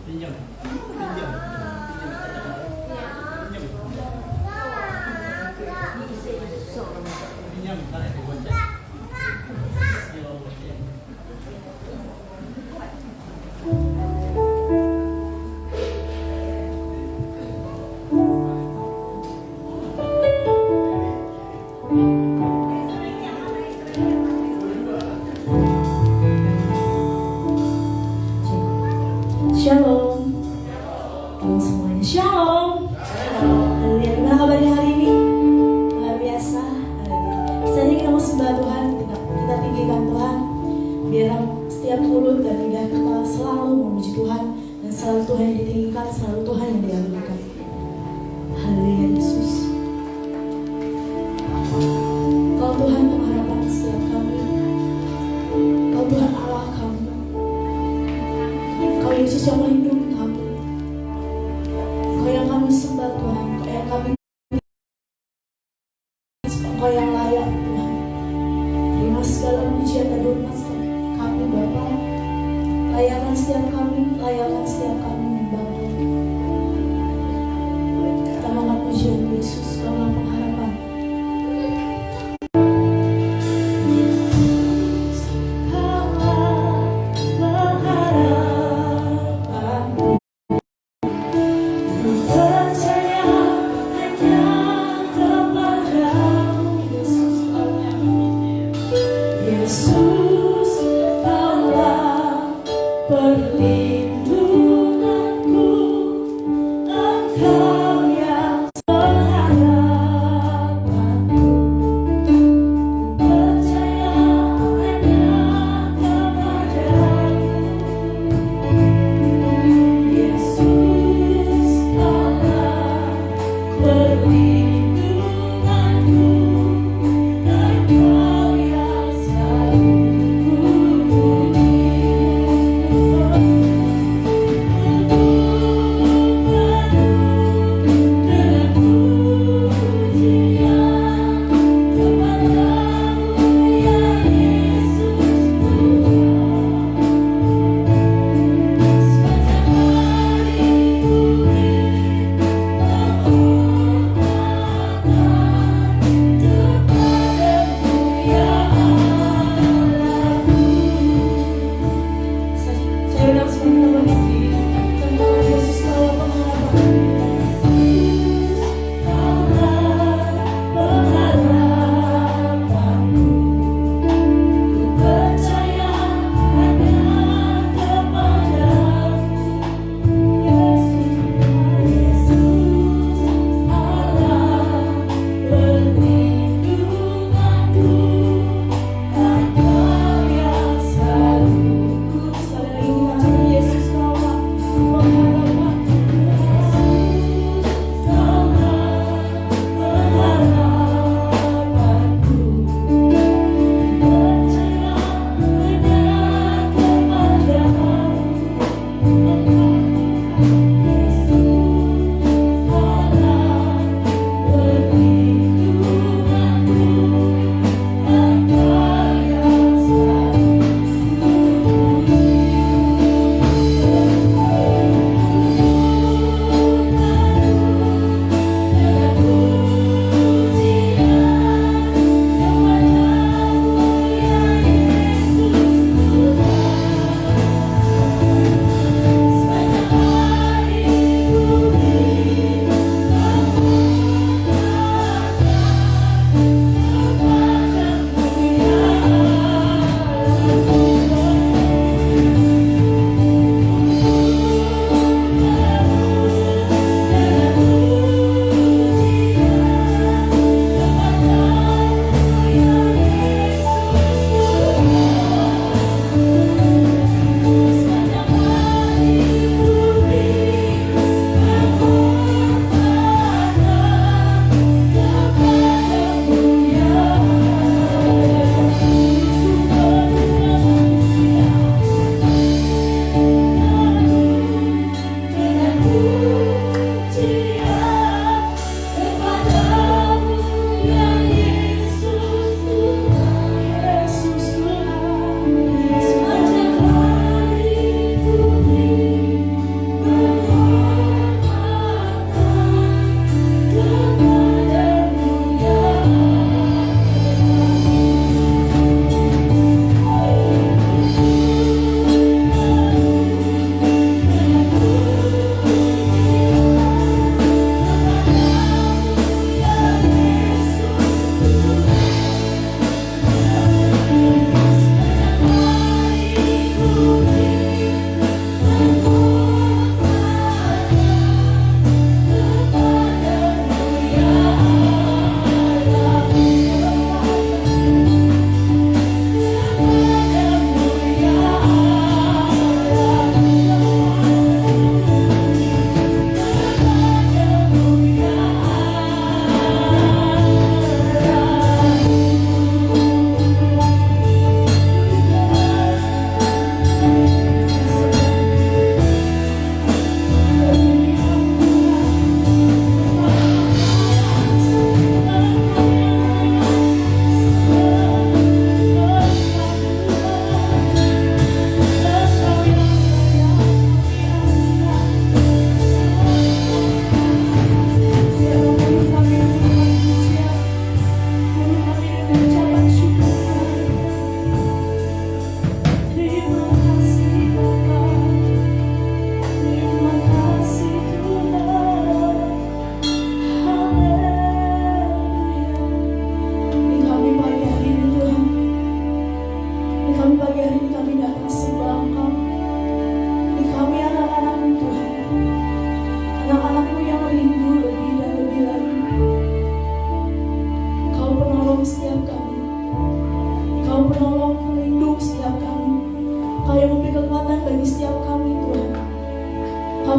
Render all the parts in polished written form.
Pinjam. Shalom. Halo semuanya, shalom. Haleluya. Gimana kabarnya hari ini? Luar biasa. Seandainya kita mau sembah Tuhan, kita tinggikan Tuhan. Biar setiap mulut dan lidah kita selalu memuji Tuhan, dan selalu Tuhan yang ditinggikan, selalu Tuhan yang diagungkan. Haleluya Yesus. Kau Tuhan pengharapan setiap kami. Kau Tuhan Allah kami. Kau Yesus yang melindungi kami. Kau yang kami sembah Tuhan. Kau yang kami, Kau yang layak Tuhan. Terima segala pujian dan hormat kami Bapa. Layakan setiap kami Bapa. Kita mohon pujian Yesus, Kau yang pengharapan. Perlindunganku, Engkau yang selalu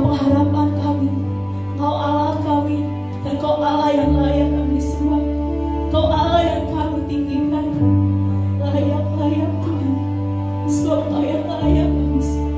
pengharapan kami, Engkau Allah kami, dan Engkau Allah yang layak kami semua. Engkau Allah yang kami tinggikan, layak Tuhan, sebab Engkau yang layak kami semua.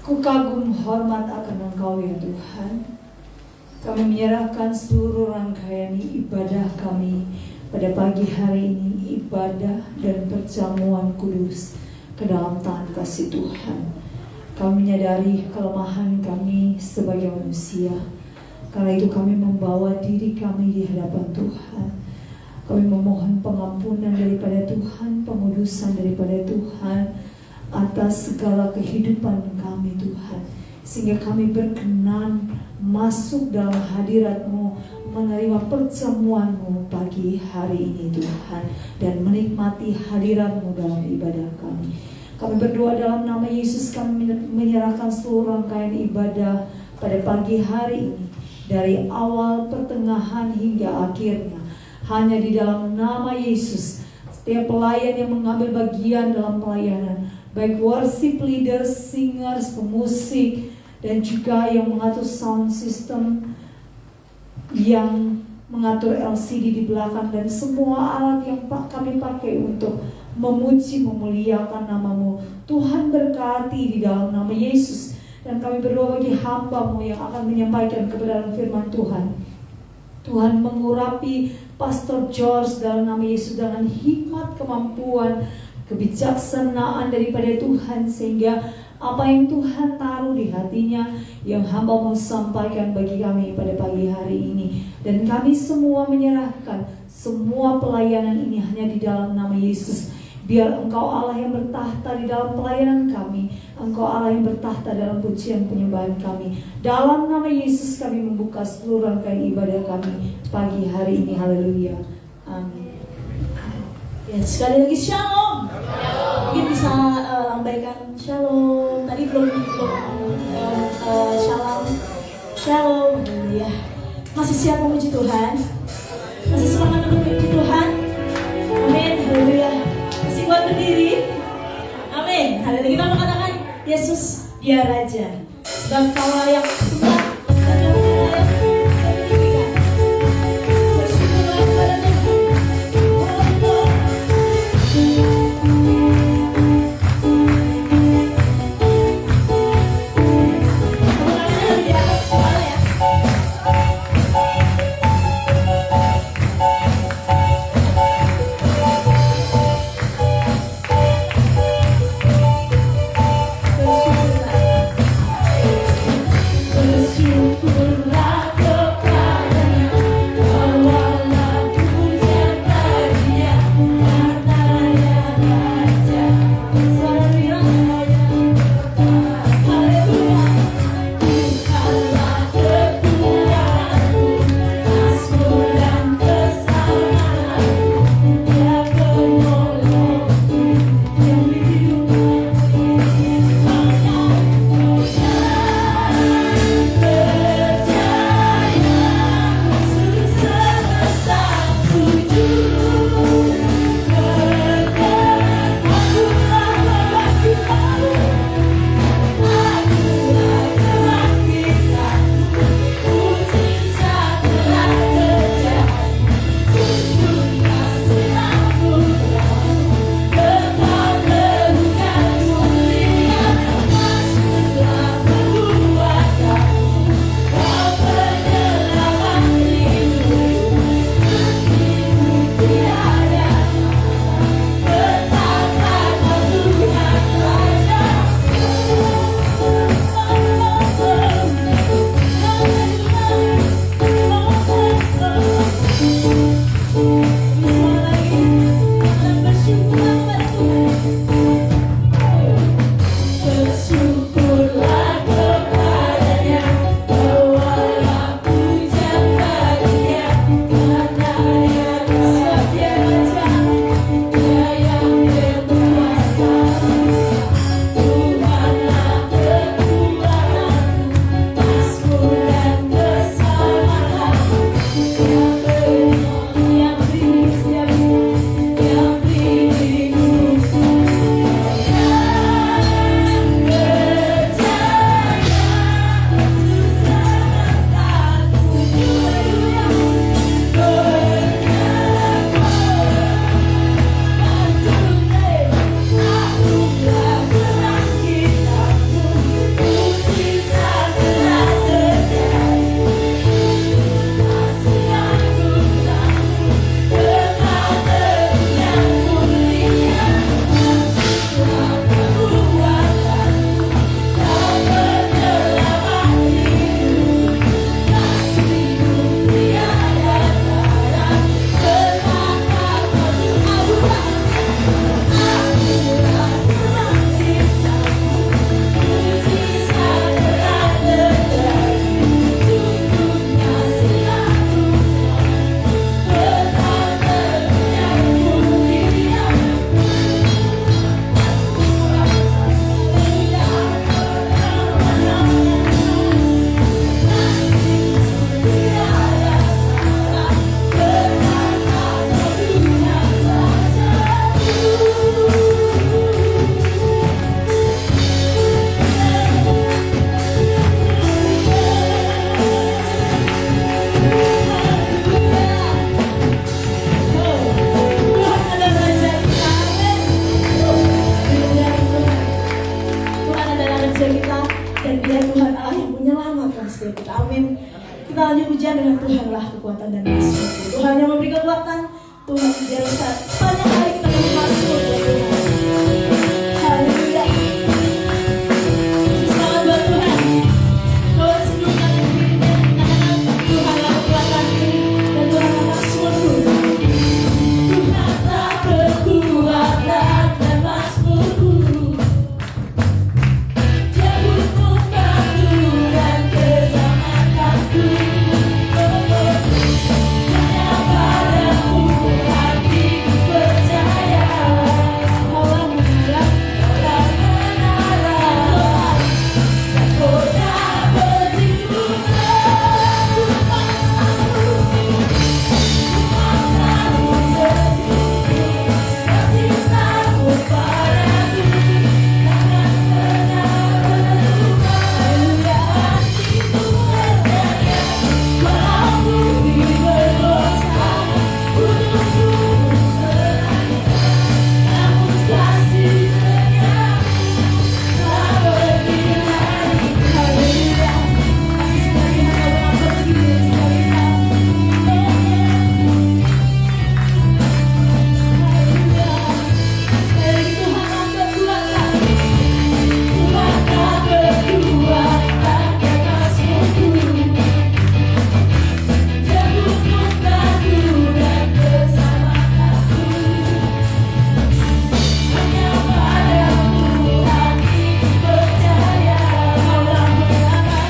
Ku kagum hormat akan Engkau ya Tuhan. Kami menyerahkan seluruh rangkaian ibadah kami pada pagi hari ini, ibadah dan perjamuan kudus ke dalam tangan kasih Tuhan. Kami menyadari kelemahan kami sebagai manusia. Karena itu kami membawa diri kami di hadapan Tuhan. Kami memohon pengampunan daripada Tuhan, pengudusan daripada Tuhan, atas segala kehidupan kami Tuhan, sehingga kami berkenan masuk dalam hadirat-Mu, menerima perjamuan-Mu pagi hari ini Tuhan, dan menikmati hadirat-Mu dalam ibadah kami. Kami berdoa dalam nama Yesus, kami menyerahkan seluruh rangkaian ibadah pada pagi hari ini, dari awal, pertengahan hingga akhirnya, hanya di dalam nama Yesus. Setiap pelayan yang mengambil bagian dalam pelayanan, baik worship leaders, singers, pemusik, dan juga yang mengatur sound system, yang mengatur LCD di belakang, dan semua alat yang kami pakai untuk memuji, memuliakan nama-Mu. Tuhan berkati di dalam nama Yesus. Dan kami berdoa bagi hamba-Mu yang akan menyampaikan kebenaran firman Tuhan. Tuhan mengurapi Pastor George dalam nama Yesus dengan hikmat, kemampuan, kebijaksanaan daripada Tuhan, sehingga apa yang Tuhan taruh di hatinya, yang hamba mau sampaikan bagi kami pada pagi hari ini. Dan kami semua menyerahkan semua pelayanan ini hanya di dalam nama Yesus. Biar Engkau Allah yang bertahta di dalam pelayanan kami, Engkau Allah yang bertahta dalam pujian penyembahan kami. Dalam nama Yesus kami membuka seluruh rangkaian ibadah kami pagi hari ini. Haleluya. Amin. Ya, sekali lagi shalom. Mungkin bisa lambaikan shalom. Tadi belum shalom. Shalom. Haleluya. Masih siap memuji Tuhan? Masih semangat untuk memuji Tuhan? Amin. Haleluya. Masih kuat berdiri? Amin. Haleluya. Kita mengatakan Yesus dia Raja. Dan Kau layak sembah dan Kau layak ditinggikan. Bersyukurlah kepada Tuhan. dan Mazmur. Tuhan yang memberi kekuatan, Tuhan biar saat banyak hari kita bermasmur ya Tuhan. Haleluya. Selamat buat Tuhan. Kau senyumkan dirinya, karena Tuhanlah kekuatanku dan Tuhanlah Mazmurku. Tuhanlah kekuatan dan Mazmurku. Dia butuh batu dan keselamatanku. Hanya padamu hatiku percaya. Kaulah menara, kaulah menara, mahkota perlindungan. Ku mau berdiri, cintamu padaku takkan pernah berubah. Hatiku percaya, walau bumi berdosa, gunungku berlari, namun kasih setiamu tak pergi lagi. Haleluya. Kasih setianya kau tak pergi sekali lagi. Haleluya. Sekali lagi Tuhanlah kekuatan, Tuhanlah kekuatan dan Mazmurku. Dia butuh batu dan keselamatanku. Hanya padamu hatiku percaya. Kaulah menara,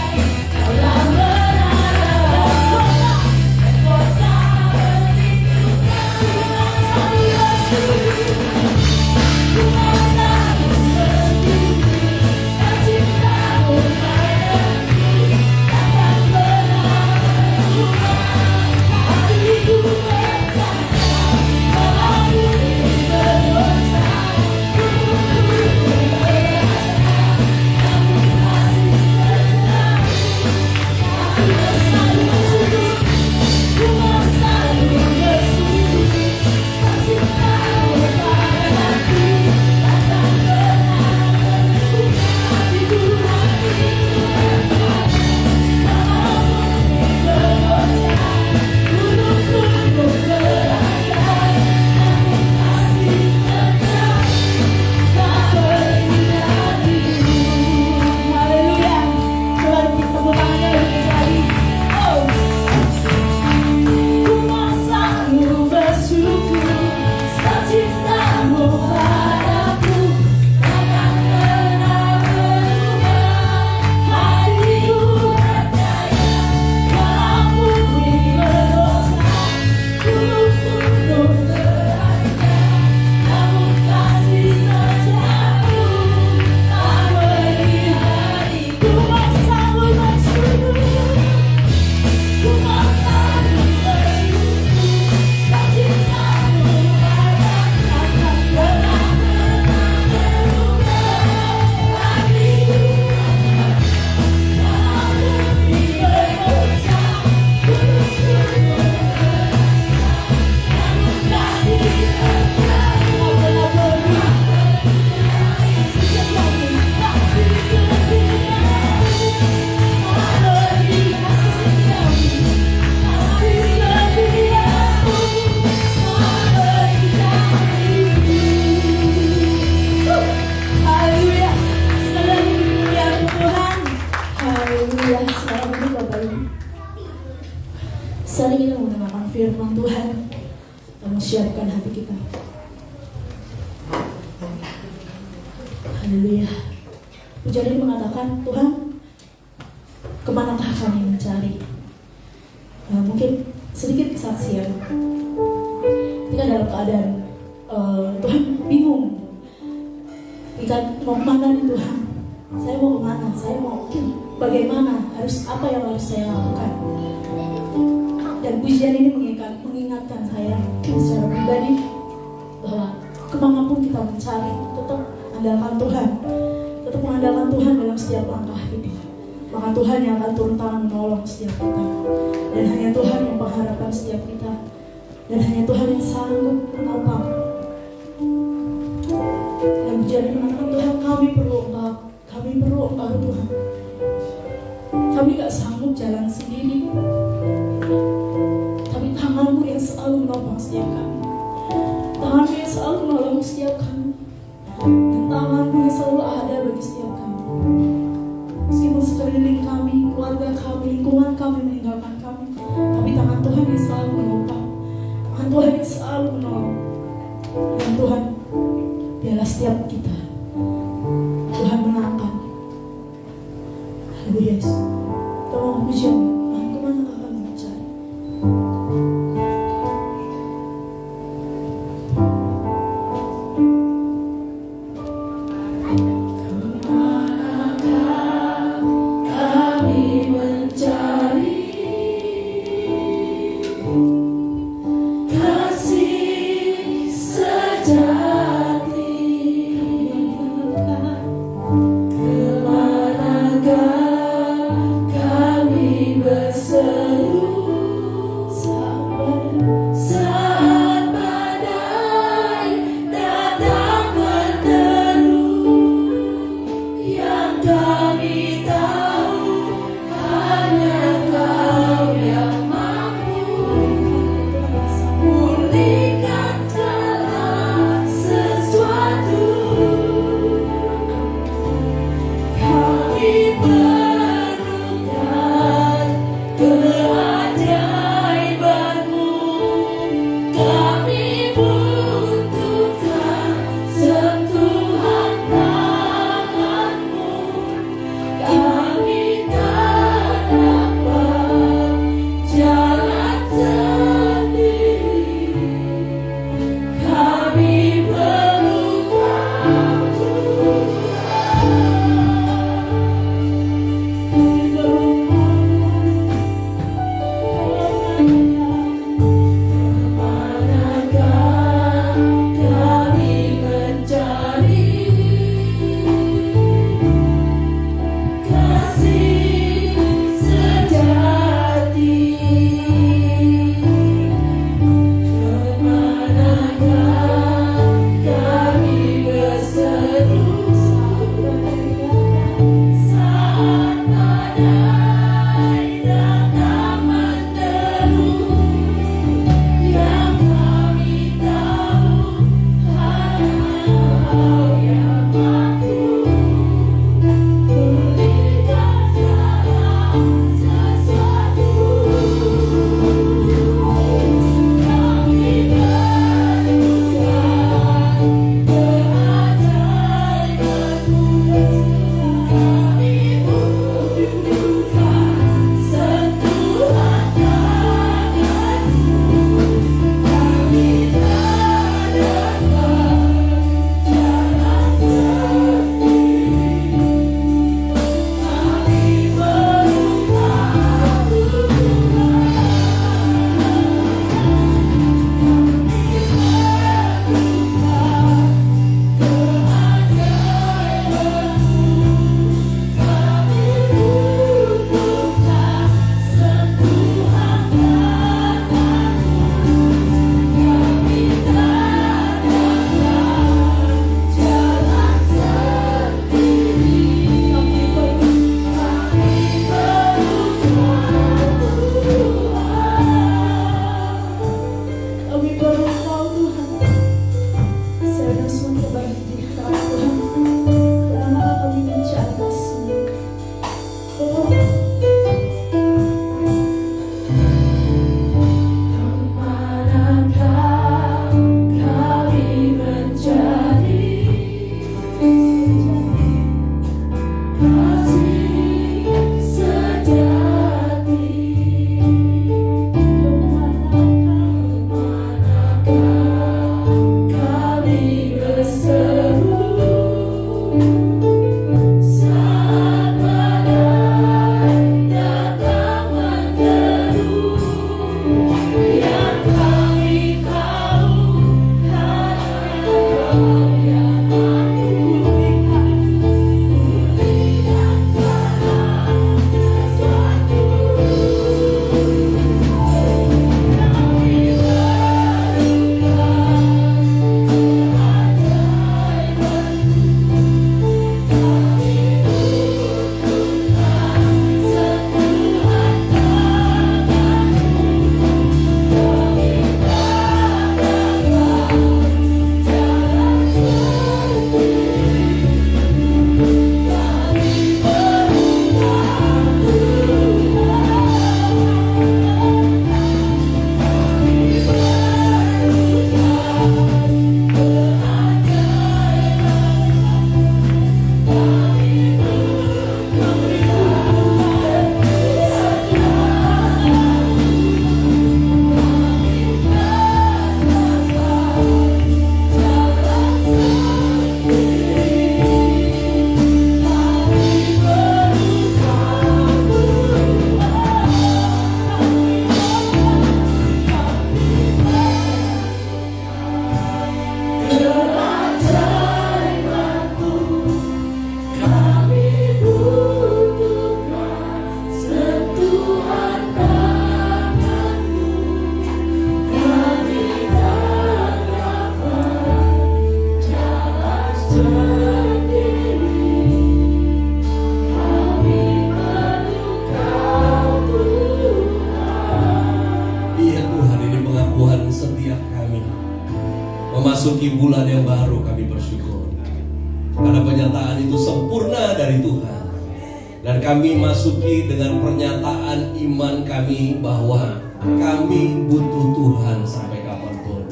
kaulah menara, mahkota perlindungan. Ku mau selalu bersekutu, cintamu padaku takkan pernah berubah. Hatiku percaya, walau bumi berdosa, gunungku berlari, namun kasih setiamu tak selalu bersyukur. Ku mau selalu bersyukur, cintamu padaku takkan pernah berubah. Hatiku walau bumi bergoncang, gunungku berlayar, namun kasih setiamu tak pergi lagi. Haleluya. Tuhan, tepuk tangannya lebih sekali. Oh. Ku mau selalu bersyukur, cintamu padaku takkan pernah berubah. Hatiku percaya, walau bumi berdosa, gunungku berlayar, namun kasih setiamu tak pergi lagi. Ku mau selalu bersyukur, ku mau selalu bersyukur, cintamu padaku takkan pernah berubah. Hatiku walau bumi bergoncang, gunungku berlayar, namun kasih setiamu tak pernah berubah. Setiamu, kasih setiamu tak pergi. Kasih setiamu, kasih setiamu tak pergi lagi. Haleluya. Sekali lagi pujian Tuhan. Haleluya. Selamat hari Bapak Ibu. Sekali kita mendengarkan firman Tuhan dan menyiapkan hati kita. Haleluya. Pujian ini mengatakan, Tuhan, kemanakah kami mencari? Mungkin sedikit kesaksian. Ketika dalam keadaan Tuhan bingung. Ketika mau kemana nih Tuhan? Saya mau kemana? Saya mau bagaimana? Apa yang harus saya lakukan? Dan pujian ini mengingatkan saya secara pribadi bahwa kemanapun kita mencari, tetap andalkan Tuhan, tetap mengandalkan Tuhan dalam setiap langkah hidup. Maka Tuhan yang akan turun tangan menolong setiap kita, dan hanya Tuhan yang pengharapan setiap kita, dan hanya Tuhan yang sanggup menopang. Dan pujian ini mengatakan, Tuhan, kami perlu Engkau Tuhan. Kami gak sanggup jalan sendiri, tapi setiap kami. Tangan-Mu yang selalu menolong setiap kami, dan tangan-Mu yang selalu ada bagi setiap kami. Meskipun sekeliling kami, keluarga kami, lingkungan kami meninggalkan kami, tapi tangan Tuhan yang selalu menopang, tangan Tuhan yang selalu menolong. Dan Tuhan, biarlah setiap kita Tuhan menangkan. Haleluya Yesus. Tolong pujian, Tuhan kemana kami mencari? Kasih sejati Memasuki bulan yang baru kami bersyukur karena penyataan itu sempurna dari Tuhan. Dan kami masuki dengan pernyataan iman kami bahwa kami butuh Tuhan sampai kapanpun.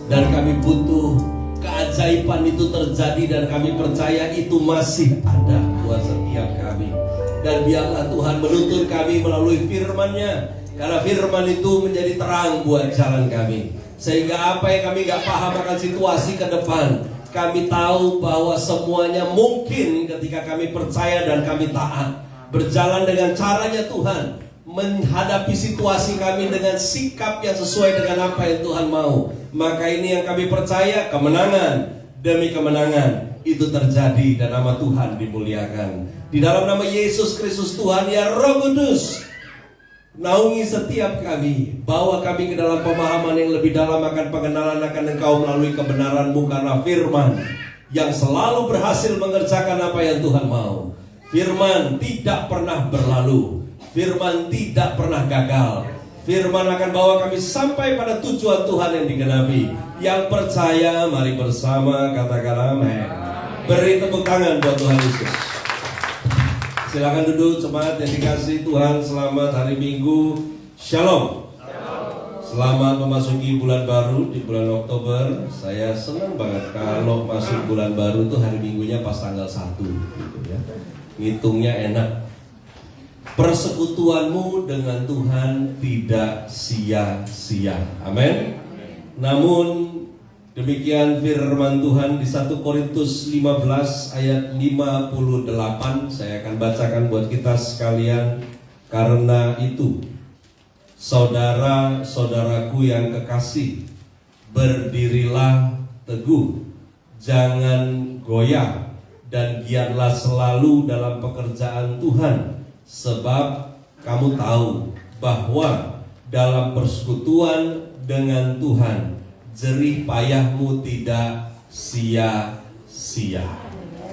Dan kami butuh keajaiban itu terjadi, dan kami percaya itu masih ada buat setiap kami. Dan biarlah Tuhan menuntun kami melalui firman-Nya, karena firman itu menjadi terang buat jalan kami. Sehingga apa yang kami gak paham akan situasi ke depan, kami tahu bahwa semuanya mungkin ketika kami percaya dan kami taat, berjalan dengan caranya Tuhan, menghadapi situasi kami dengan sikap yang sesuai dengan apa yang Tuhan mau. Maka ini yang kami percaya, kemenangan demi kemenangan itu terjadi dan nama Tuhan dimuliakan. Di dalam nama Yesus Kristus Tuhan, ya Roh Kudus, naungi setiap kami, bawa kami ke dalam pemahaman yang lebih dalam akan pengenalan akan Engkau melalui kebenaran-Mu, karena firman yang selalu berhasil mengerjakan apa yang Tuhan mau. Firman tidak pernah berlalu, firman tidak pernah gagal. Firman akan bawa kami sampai pada tujuan Tuhan yang digenapi. Yang percaya, mari bersama katakan amin. Beri tepuk tangan buat Tuhan Yesus. Silakan duduk jemaat yang dikasihi Tuhan. Selamat hari Minggu. Shalom. Selamat memasuki bulan baru di bulan Oktober. Saya senang banget kalau masuk bulan baru tuh hari Minggunya pas tanggal 1 gitu ya. Ngitungnya enak. Persekutuanmu dengan Tuhan tidak sia-sia. Amin. Namun demikian firman Tuhan di 1 Korintus 15 ayat 58. Saya akan bacakan buat kita sekalian. Karena itu, saudara-saudaraku yang kekasih, berdirilah teguh, jangan goyah, dan giatlah selalu dalam pekerjaan Tuhan. Sebab kamu tahu bahwa dalam persekutuan dengan Tuhan, jerih payahmu tidak sia-sia.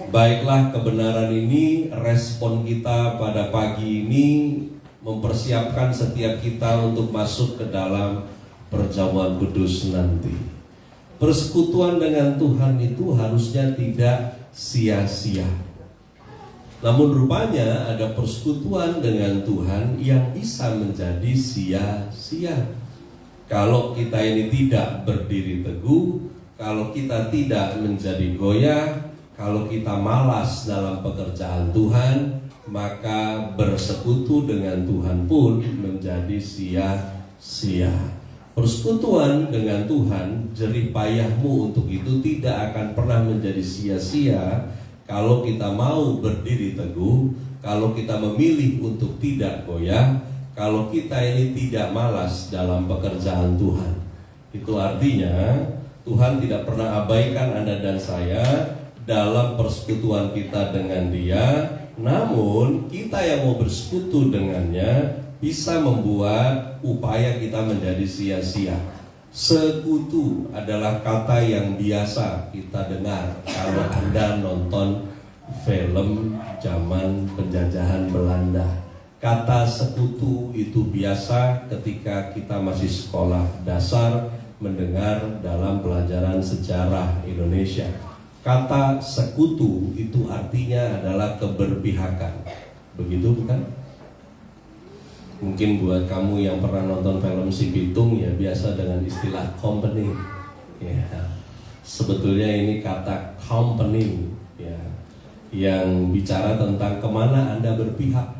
Baiklah, kebenaran ini, respon kita pada pagi ini mempersiapkan setiap kita untuk masuk ke dalam perjamuan kudus nanti. Persekutuan dengan Tuhan itu harusnya tidak sia-sia. Namun rupanya ada persekutuan dengan Tuhan yang bisa menjadi sia-sia. Kalau kita ini tidak berdiri teguh, kalau kita tidak menjadi goyah, kalau kita malas dalam pekerjaan Tuhan, maka bersekutu dengan Tuhan pun menjadi sia-sia. Persekutuan dengan Tuhan, jerih payahmu untuk itu tidak akan pernah menjadi sia-sia kalau kita mau berdiri teguh, kalau kita memilih untuk tidak goyah, kalau kita ini tidak malas dalam pekerjaan Tuhan. Itu artinya Tuhan tidak pernah abaikan Anda dan saya dalam persekutuan kita dengan Dia. Namun kita yang mau bersekutu dengannya bisa membuat upaya kita menjadi sia-sia. Sekutu adalah kata yang biasa kita dengar kalau Anda nonton film zaman penjajahan Belanda. Kata sekutu itu biasa ketika kita masih sekolah dasar mendengar dalam pelajaran sejarah Indonesia. Kata sekutu itu artinya adalah keberpihakan. Begitu bukan? Mungkin buat kamu yang pernah nonton film Si Pitung ya biasa dengan istilah company ya. Sebetulnya ini kata company ya, yang bicara tentang kemana Anda berpihak.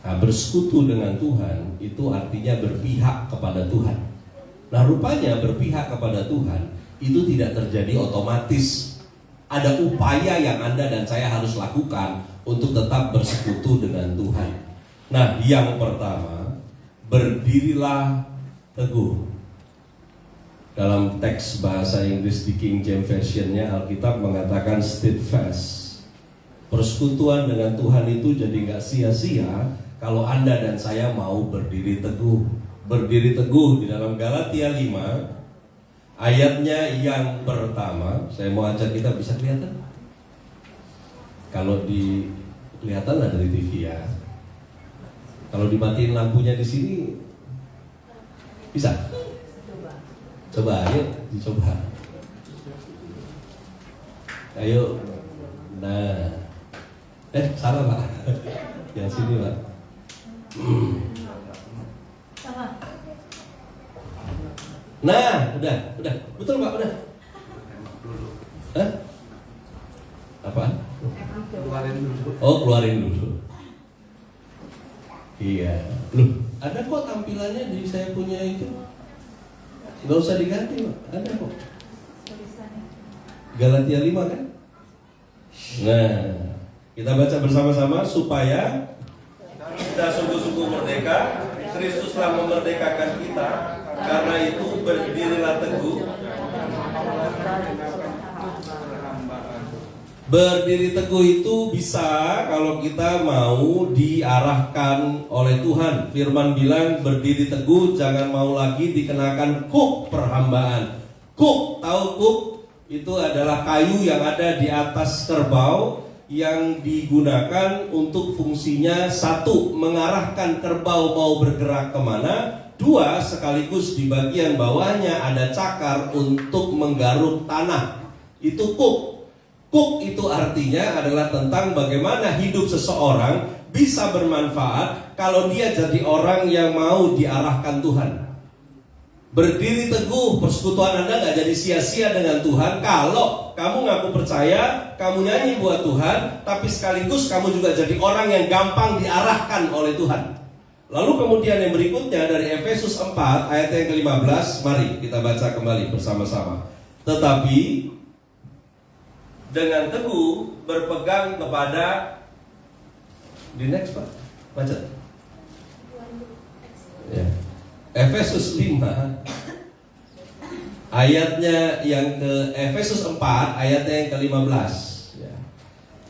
Nah, bersekutu dengan Tuhan itu artinya berpihak kepada Tuhan. Nah, rupanya berpihak kepada Tuhan itu tidak terjadi otomatis. Ada upaya yang Anda dan saya harus lakukan untuk tetap bersekutu dengan Tuhan. Nah, yang pertama, berdirilah teguh. Dalam teks bahasa Inggris di King James Version-nya, Alkitab mengatakan steadfast. Persekutuan dengan Tuhan itu jadi gak sia-sia kalau Anda dan saya mau berdiri teguh. Berdiri teguh di dalam Galatia 5 ayatnya yang pertama. Saya mau ajak kita, bisa kelihatan? Kalau kelihatan lah dari TV ya. Kalau dimatiin lampunya di sini bisa? Coba, ayo dicoba. Ayo. Nah. Salah Pak. Yang sini Pak. Sama. Nah, udah. Betul Pak, udah. Hah? Apa? Keluarin dulu. Iya. Loh, ada kok tampilannya di saya punya itu. Gak usah diganti Pak, ada kok. Galatia 5 kan? Nah, kita baca bersama-sama supaya kita sungguh-sungguh merdeka. Kristus telah memerdekakan kita. Karena itu berdirilah teguh. Berdiri teguh itu bisa kalau kita mau diarahkan oleh Tuhan. Firman bilang berdiri teguh, jangan mau lagi dikenakan kuk perhambaan. Kuk, tahu kuk? Itu adalah kayu yang ada di atas kerbau yang digunakan untuk fungsinya satu, mengarahkan kerbau mau bergerak kemana. Dua, sekaligus di bagian bawahnya ada cakar untuk menggaruk tanah. Itu kuk. Kuk itu artinya adalah tentang bagaimana hidup seseorang bisa bermanfaat kalau dia jadi orang yang mau diarahkan Tuhan. Berdiri teguh, persekutuan Anda gak jadi sia-sia dengan Tuhan kalau kamu ngaku percaya, kamu nyanyi buat Tuhan, tapi sekaligus kamu juga jadi orang yang gampang diarahkan oleh Tuhan. Lalu kemudian yang berikutnya dari Efesus 4 ayat yang ke-15, mari kita baca kembali bersama-sama. Tetapi dengan teguh berpegang kepada, di next Pak, baca ya. Efesus 5 ayatnya yang ke Efesus 4 ayatnya yang ke-15 ya.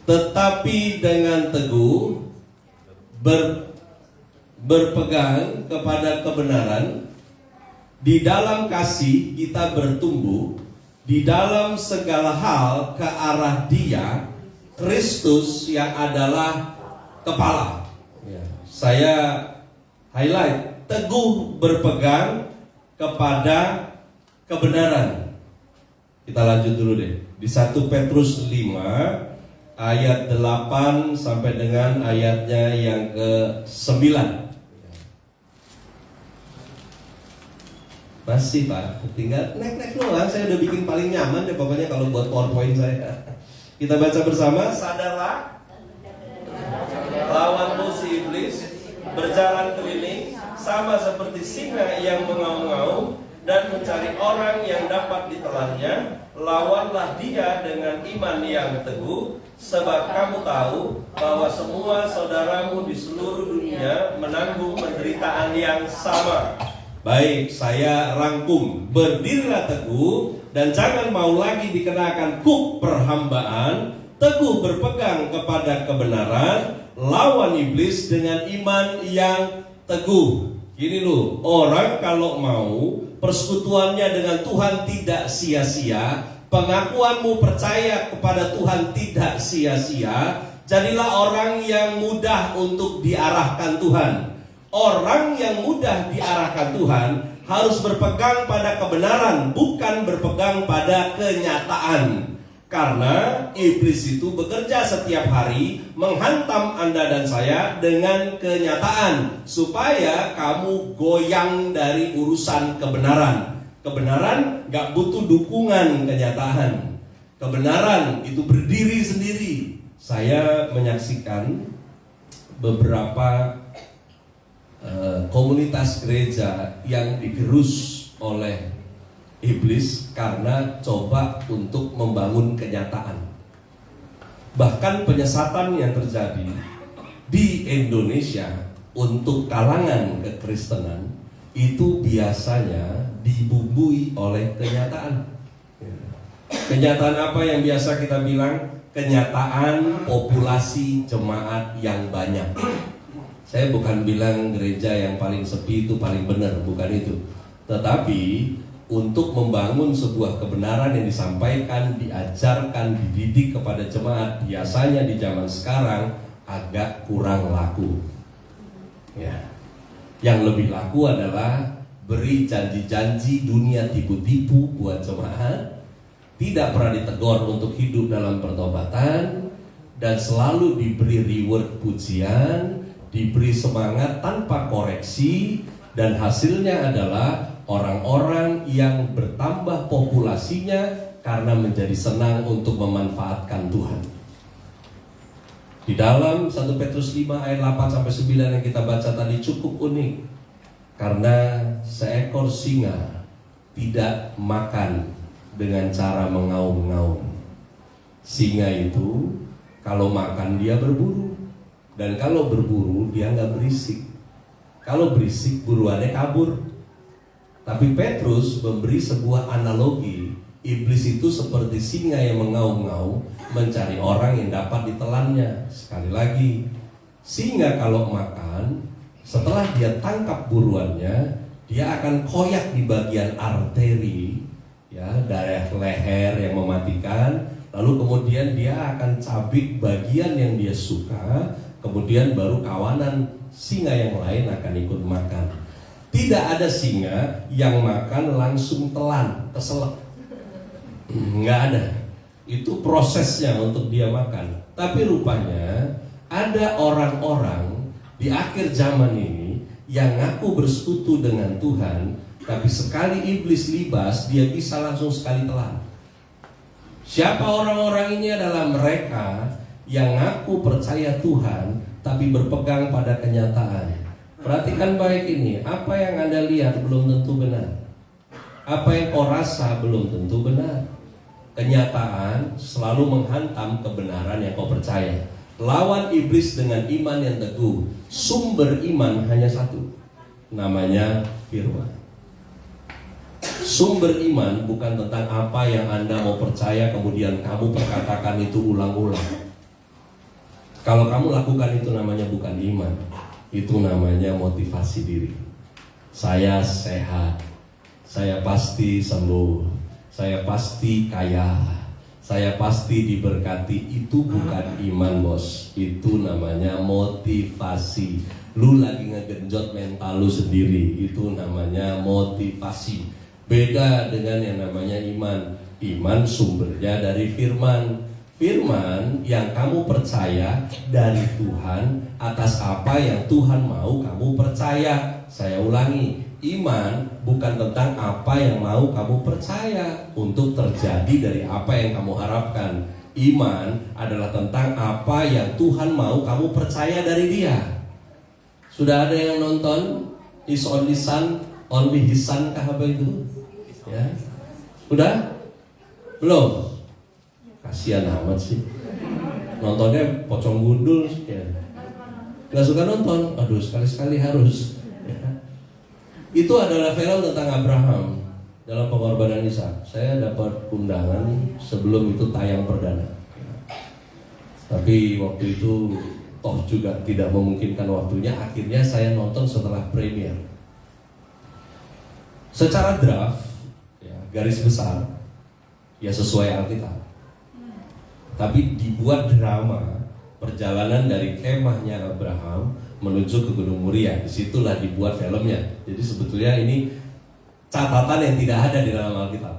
Tetapi dengan teguh berpegang kepada kebenaran, di dalam kasih kita bertumbuh di dalam segala hal ke arah Dia, Kristus yang adalah kepala ya. Saya highlight teguh berpegang kepada kebenaran. Kita lanjut dulu deh. Di 1 Petrus 5 ayat 8 sampai dengan ayatnya yang ke-9. Masih Pak, tinggal nek-nek doang. Saya udah bikin paling nyaman deh pokoknya kalau buat PowerPoint saya. Kita baca bersama. Sadarlah, lawanmu si iblis berjalan keliling sama seperti singa yang mengaum-ngaum dan mencari orang yang dapat ditelannya. Lawanlah dia dengan iman yang teguh, sebab kamu tahu bahwa semua saudaramu di seluruh dunia menanggung penderitaan yang sama. Baik, saya rangkum. Berdirilah teguh dan jangan mau lagi dikenakan kuk perhambaan. Teguh berpegang kepada kebenaran, lawan iblis dengan iman yang teguh. Gini loh, orang kalau mau persekutuannya dengan Tuhan tidak sia-sia, pengakuanmu percaya kepada Tuhan tidak sia-sia, jadilah orang yang mudah untuk diarahkan Tuhan. Orang yang mudah diarahkan Tuhan harus berpegang pada kebenaran, bukan berpegang pada kenyataan. Karena iblis itu bekerja setiap hari menghantam Anda dan saya dengan kenyataan supaya kamu goyang dari urusan kebenaran. Kebenaran gak butuh dukungan kenyataan. Kebenaran itu berdiri sendiri. Saya menyaksikan beberapa komunitas gereja yang digerus oleh iblis karena coba untuk membangun kenyataan. Bahkan penyesatan yang terjadi di Indonesia untuk kalangan kekristenan itu biasanya dibumbui oleh kenyataan. Kenyataan apa yang biasa kita bilang? Kenyataan populasi jemaat yang banyak. Saya bukan bilang gereja yang paling sepi itu paling benar, bukan itu. Tetapi untuk membangun sebuah kebenaran yang disampaikan, diajarkan, dididik kepada jemaat, biasanya di zaman sekarang agak kurang laku. Ya. Yang lebih laku adalah beri janji-janji dunia tipu-tipu buat jemaat, tidak pernah ditegur untuk hidup dalam pertobatan, dan selalu diberi reward pujian, diberi semangat tanpa koreksi, dan hasilnya adalah orang-orang yang bertambah populasinya karena menjadi senang untuk memanfaatkan Tuhan. Di dalam 1 Petrus 5 ayat 8-9 yang kita baca tadi cukup unik, karena seekor singa tidak makan dengan cara mengaum-ngaum. Singa itu kalau makan dia berburu, dan kalau berburu dia nggak berisik. Kalau berisik buruannya kabur. Tapi Petrus memberi sebuah analogi, iblis itu seperti singa yang mengaum-ngaum mencari orang yang dapat ditelannya. Sekali lagi, singa kalau makan, setelah dia tangkap buruannya, dia akan koyak di bagian arteri, ya, daerah leher yang mematikan. Lalu kemudian dia akan cabik bagian yang dia suka, kemudian baru kawanan singa yang lain akan ikut makan. Tidak ada singa yang makan langsung telan, keselak. Nggak ada. Itu prosesnya untuk dia makan. Tapi rupanya ada orang-orang di akhir zaman ini yang ngaku bersekutu dengan Tuhan, tapi sekali iblis libas, dia bisa langsung sekali telan. Siapa orang-orang ini? Adalah mereka yang ngaku percaya Tuhan tapi berpegang pada kenyataan. Perhatikan baik ini, apa yang Anda lihat belum tentu benar. Apa yang kau rasa belum tentu benar. Kenyataan selalu menghantam kebenaran yang kau percaya. Lawan iblis dengan iman yang teguh. Sumber iman hanya satu, namanya firman. Sumber iman bukan tentang apa yang Anda mau percaya kemudian kamu perkatakan itu ulang-ulang. Kalau kamu lakukan itu namanya bukan iman, itu namanya motivasi diri. Saya sehat, saya pasti sembuh, saya pasti kaya, saya pasti diberkati. Itu bukan iman, bos. Itu namanya motivasi. Lu lagi ngegenjot mental lu sendiri. Itu namanya motivasi. Beda dengan yang namanya iman. Iman sumbernya dari firman. Firman yang kamu percaya dari Tuhan atas apa yang Tuhan mau kamu percaya. Saya ulangi, iman bukan tentang apa yang mau kamu percaya untuk terjadi dari apa yang kamu harapkan. Iman adalah tentang apa yang Tuhan mau kamu percaya dari Dia. Sudah ada yang nonton Is Only Son, Only His Son kah apa itu? Ya, udah? Belum? Kasihan amat sih. Nontonnya pocong gundul ya. Gak suka nonton? Aduh, sekali-sekali harus ya. Itu adalah film tentang Abraham dalam pengorbanan Ishak. Saya dapat undangan sebelum itu tayang perdana. Tapi waktu itu toh juga tidak memungkinkan waktunya. Akhirnya saya nonton setelah premier. Secara draft, garis besar, ya sesuai Alkitab. Tapi dibuat drama perjalanan dari kemahnya Abraham menuju ke Gunung Moria. Disitulah dibuat filmnya. Jadi sebetulnya ini catatan yang tidak ada di dalam Alkitab.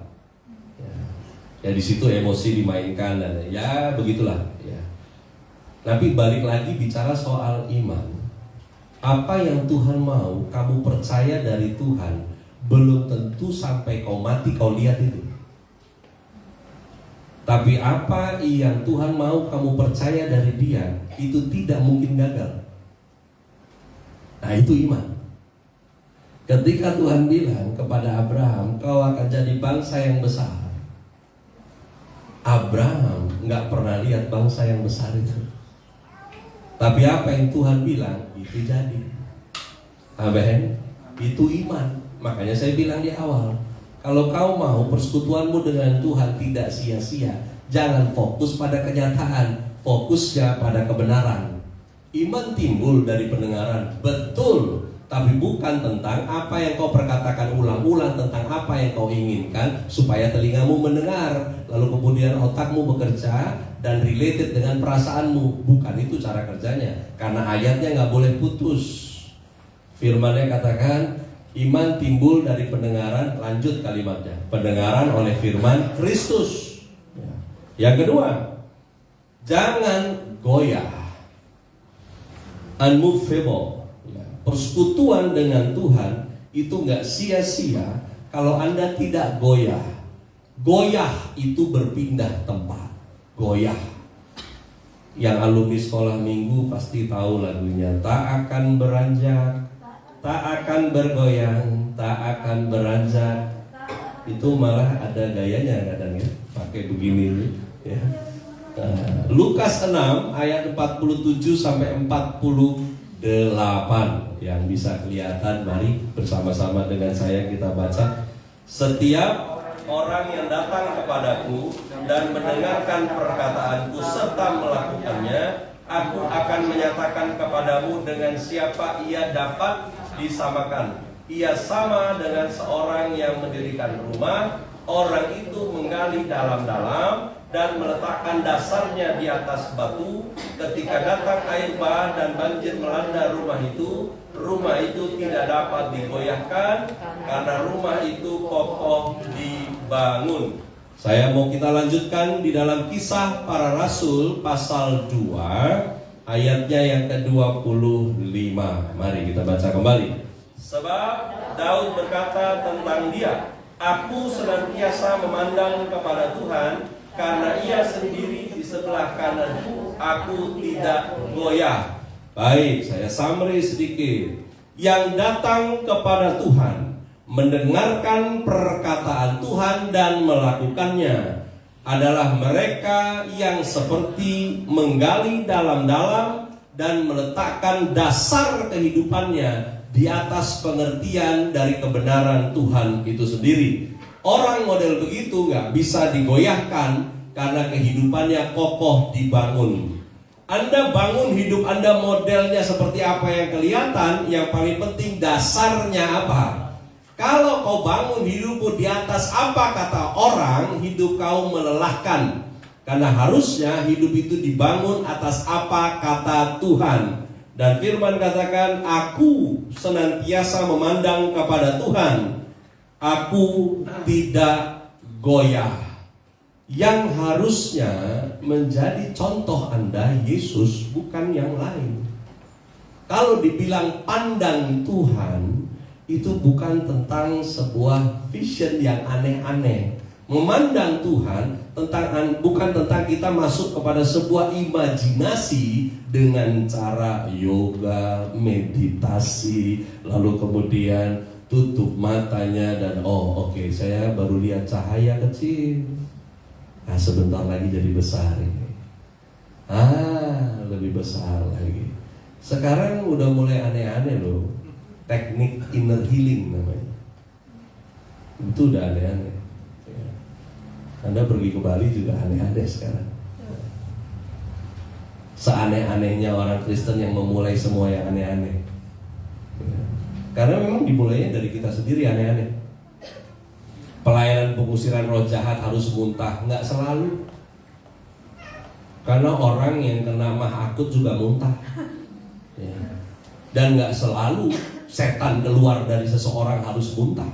Ya di situ emosi dimainkan dan ya begitulah. Ya. Tapi balik lagi bicara soal iman. Apa yang Tuhan mau kamu percaya dari Tuhan, belum tentu sampai kau mati kau lihat itu. Tapi apa yang Tuhan mau kamu percaya dari Dia, itu tidak mungkin gagal. Nah itu iman. Ketika Tuhan bilang kepada Abraham, kau akan jadi bangsa yang besar, Abraham gak pernah lihat bangsa yang besar itu. Tapi apa yang Tuhan bilang, itu jadi. Amen. Itu iman. Makanya saya bilang di awal, kalau kau mau persekutuanmu dengan Tuhan tidak sia-sia, jangan fokus pada kenyataan, fokusnya pada kebenaran. Iman timbul dari pendengaran, betul, tapi bukan tentang apa yang kau perkatakan ulang-ulang, tentang apa yang kau inginkan supaya telingamu mendengar, lalu kemudian otakmu bekerja dan related dengan perasaanmu. Bukan itu cara kerjanya, karena ayatnya gak boleh putus. Firmannya katakan, Iman timbul dari pendengaran, lanjut kalimatnya, pendengaran oleh firman Kristus. Yang kedua, jangan goyah, unmovable. Persekutuan dengan Tuhan itu nggak sia-sia kalau Anda tidak goyah. Goyah itu berpindah tempat. Goyah. Yang alumni sekolah minggu pasti tahu lagunya. Tak akan beranjak, tak akan bergoyang, tak akan beranjak. Itu malah ada gayanya kadang ya, pakai begini ya. Lukas 6 ayat 47 sampai 48 yang bisa kelihatan, mari bersama-sama dengan saya kita baca. Setiap orang yang datang kepadaku dan mendengarkan perkataanku serta melakukannya, aku akan menyatakan kepadamu dengan siapa ia dapat disamakan. Ia sama dengan seorang yang mendirikan rumah. Orang itu menggali dalam-dalam dan meletakkan dasarnya di atas batu. Ketika datang air bah dan banjir melanda rumah itu tidak dapat digoyahkan karena rumah itu kokoh dibangun. Saya mau kita lanjutkan di dalam Kisah Para Rasul pasal 2 ayatnya yang ke-25. Mari kita baca kembali. Sebab Daud berkata tentang dia, aku senantiasa memandang kepada Tuhan, karena ia sendiri di sebelah kananku, aku tidak goyah. Baik, saya summary sedikit. Yang datang kepada Tuhan, mendengarkan perkataan Tuhan dan melakukannya adalah mereka yang seperti menggali dalam-dalam dan meletakkan dasar kehidupannya di atas pengertian dari kebenaran Tuhan itu sendiri. Orang model begitu gak bisa digoyahkan karena kehidupannya kokoh dibangun. Anda bangun hidup Anda modelnya seperti apa yang kelihatan, yang paling penting dasarnya apa. Kalau kau bangun hidupmu di atas apa kata orang, hidup kau melelahkan. Karena harusnya hidup itu dibangun atas apa kata Tuhan. Dan firman katakan, aku senantiasa memandang kepada Tuhan, aku tidak goyah. Yang harusnya menjadi contoh Anda Yesus, bukan yang lain. Kalau dibilang pandang Tuhan, itu bukan tentang sebuah vision yang aneh-aneh. Memandang Tuhan bukan tentang kita masuk kepada sebuah imajinasi dengan cara yoga, meditasi, lalu kemudian tutup matanya dan oke, saya baru lihat cahaya kecil. Nah, sebentar lagi jadi besar ini. Lebih besar lagi. Sekarang udah mulai aneh-aneh loh. Teknik inner healing namanya. Itu udah aneh-aneh. Anda pergi ke Bali juga aneh-aneh sekarang. Seaneh-anehnya orang Kristen yang memulai semua yang aneh-aneh. Karena memang dimulainya dari kita sendiri aneh-aneh. Pelayanan pengusiran roh jahat harus muntah, nggak selalu. Karena orang yang kena mah akut juga muntah. Dan nggak selalu setan keluar dari seseorang harus muntah.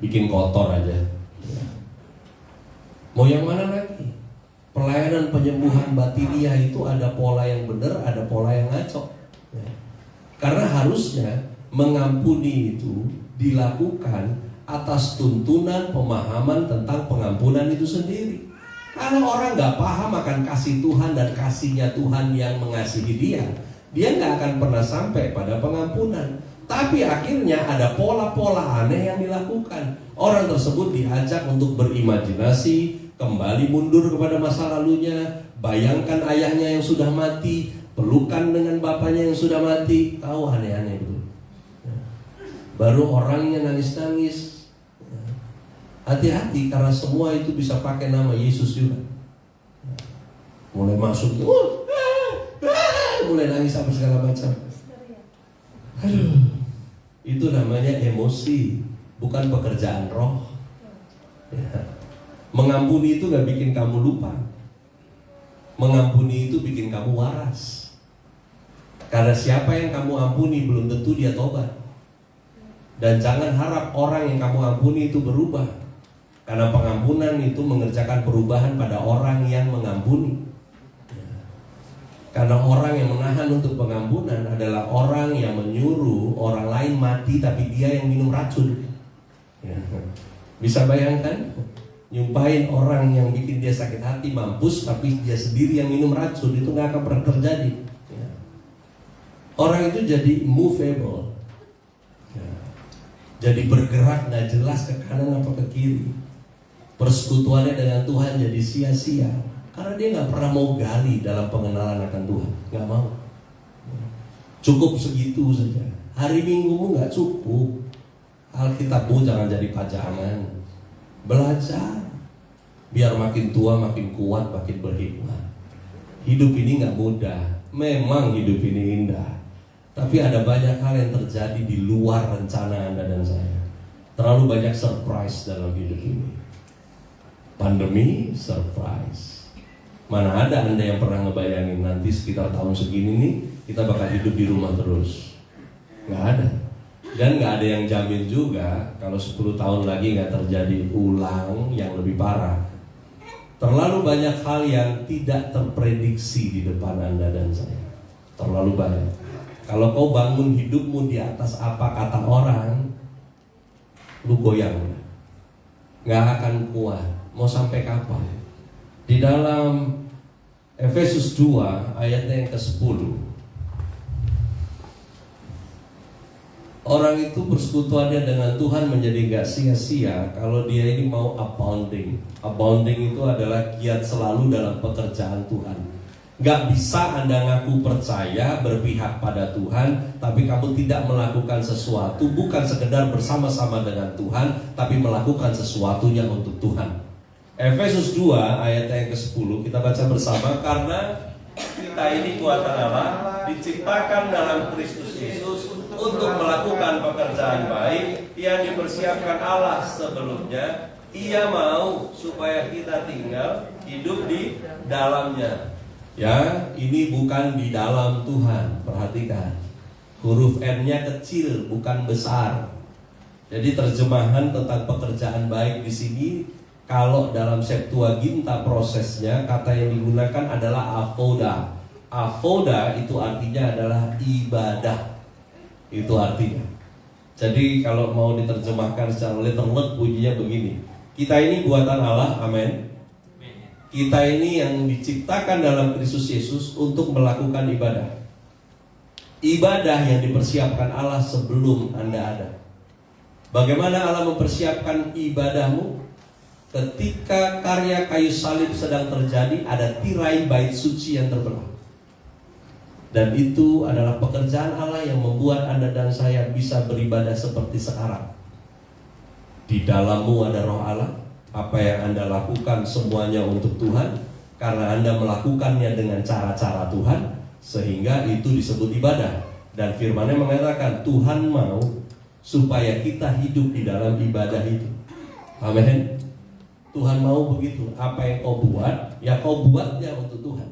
Bikin kotor aja. Mau yang mana lagi? Pelayanan penyembuhan batiniah itu ada pola yang benar, ada pola yang ngaco. Karena harusnya mengampuni itu dilakukan atas tuntunan pemahaman tentang pengampunan itu sendiri. Kalau orang nggak paham akan kasih Tuhan dan kasihnya Tuhan yang mengasihi dia nggak akan pernah sampai pada pengampunan. Tapi akhirnya ada pola-pola aneh yang dilakukan. Orang tersebut diajak untuk berimajinasi, kembali mundur kepada masa lalunya, bayangkan ayahnya yang sudah mati, pelukan dengan bapaknya yang sudah mati. Tahu aneh-aneh itu. Baru orangnya nangis-nangis. Hati-hati karena semua itu bisa pakai nama Yesus juga. Mulai masuk, mulai nangis apa segala macam. Itu namanya emosi, bukan pekerjaan roh. Mengampuni itu gak bikin kamu lupa. Mengampuni itu bikin kamu waras. Karena siapa yang kamu ampuni belum tentu dia tobat. Dan jangan harap orang yang kamu ampuni itu berubah, karena pengampunan itu mengerjakan perubahan pada orang yang mengampuni. Karena orang yang menahan untuk pengampunan adalah orang yang menyuruh orang lain mati, tapi dia yang minum racun. Bisa bayangkan? Nyumpahin orang yang bikin dia sakit hati, mampus, tapi dia sendiri yang minum racun. Itu gak akan pernah terjadi. Orang itu jadi movable, jadi bergerak gak jelas ke kanan apa ke kiri. Persekutuannya dengan Tuhan jadi sia-sia, karena dia gak pernah mau gali dalam pengenalan akan Tuhan. Gak mau. Cukup segitu saja. Hari Minggumu gak cukup. Alkitabmu jangan jadi pajangan. Belajar biar makin tua makin kuat, makin berhikmat. Hidup ini gak mudah. Memang hidup ini indah, tapi ada banyak hal yang terjadi di luar rencana Anda dan saya. Terlalu banyak surprise dalam hidup ini. Pandemi, surprise. Mana ada Anda yang pernah ngebayangin nanti sekitar tahun segini nih kita bakal hidup di rumah terus? Gak ada. Dan gak ada yang jamin juga kalau 10 tahun lagi gak terjadi ulang yang lebih parah. Terlalu banyak hal yang tidak terprediksi di depan Anda dan saya. Terlalu banyak. Kalau kau bangun hidupmu di atas apa kata orang, lu goyang, gak akan kuat. Mau sampai kapan? Di dalam Efesus 2 ayatnya yang ke-10, orang itu persekutuannya dengan Tuhan menjadi gak sia-sia kalau dia ini mau abounding. Abounding itu adalah giat selalu dalam pekerjaan Tuhan. Gak bisa Anda ngaku percaya, berpihak pada Tuhan, tapi kamu tidak melakukan sesuatu, bukan sekedar bersama-sama dengan Tuhan, tapi melakukan sesuatunya untuk Tuhan. Efesus 2 ayat yang ke-10 kita baca bersama. Karena kita ini buatan Allah, diciptakan dalam Kristus Yesus untuk melakukan pekerjaan baik yang dipersiapkan Allah sebelumnya. Ia mau supaya kita tinggal hidup di dalamnya. Ya, ini bukan di dalam Tuhan. Perhatikan, huruf N-nya kecil, bukan besar. Jadi terjemahan tentang pekerjaan baik di sini, kalau dalam Septuaginta prosesnya kata yang digunakan adalah avoda. Avoda itu artinya adalah ibadah. Itu artinya. Jadi kalau mau diterjemahkan secara literal bunyinya begini. Kita ini buatan Allah, amin. Kita ini yang diciptakan dalam Kristus Yesus untuk melakukan ibadah. Ibadah yang dipersiapkan Allah sebelum Anda ada. Bagaimana Allah mempersiapkan ibadahmu? Ketika karya kayu salib sedang terjadi, ada tirai bait suci yang terbelah. Dan itu adalah pekerjaan Allah yang membuat Anda dan saya bisa beribadah seperti sekarang. Di dalammu ada roh Allah. Apa yang Anda lakukan semuanya untuk Tuhan, karena Anda melakukannya dengan cara-cara Tuhan, sehingga itu disebut ibadah. Dan firman-Nya mengatakan Tuhan mau supaya kita hidup di dalam ibadah itu. Amin. Tuhan mau begitu. Apa yang kau buat, ya kau buatnya untuk Tuhan.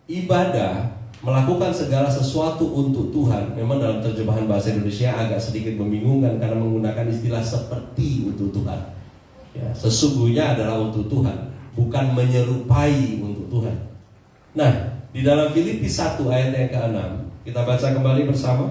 Ibadah, melakukan segala sesuatu untuk Tuhan. Memang dalam terjemahan bahasa Indonesia agak sedikit membingungkan karena menggunakan istilah seperti untuk Tuhan. Ya, sesungguhnya adalah untuk Tuhan, bukan menyerupai untuk Tuhan. Nah, di dalam Filipi 1 ayat yang ke-6 kita baca kembali bersama.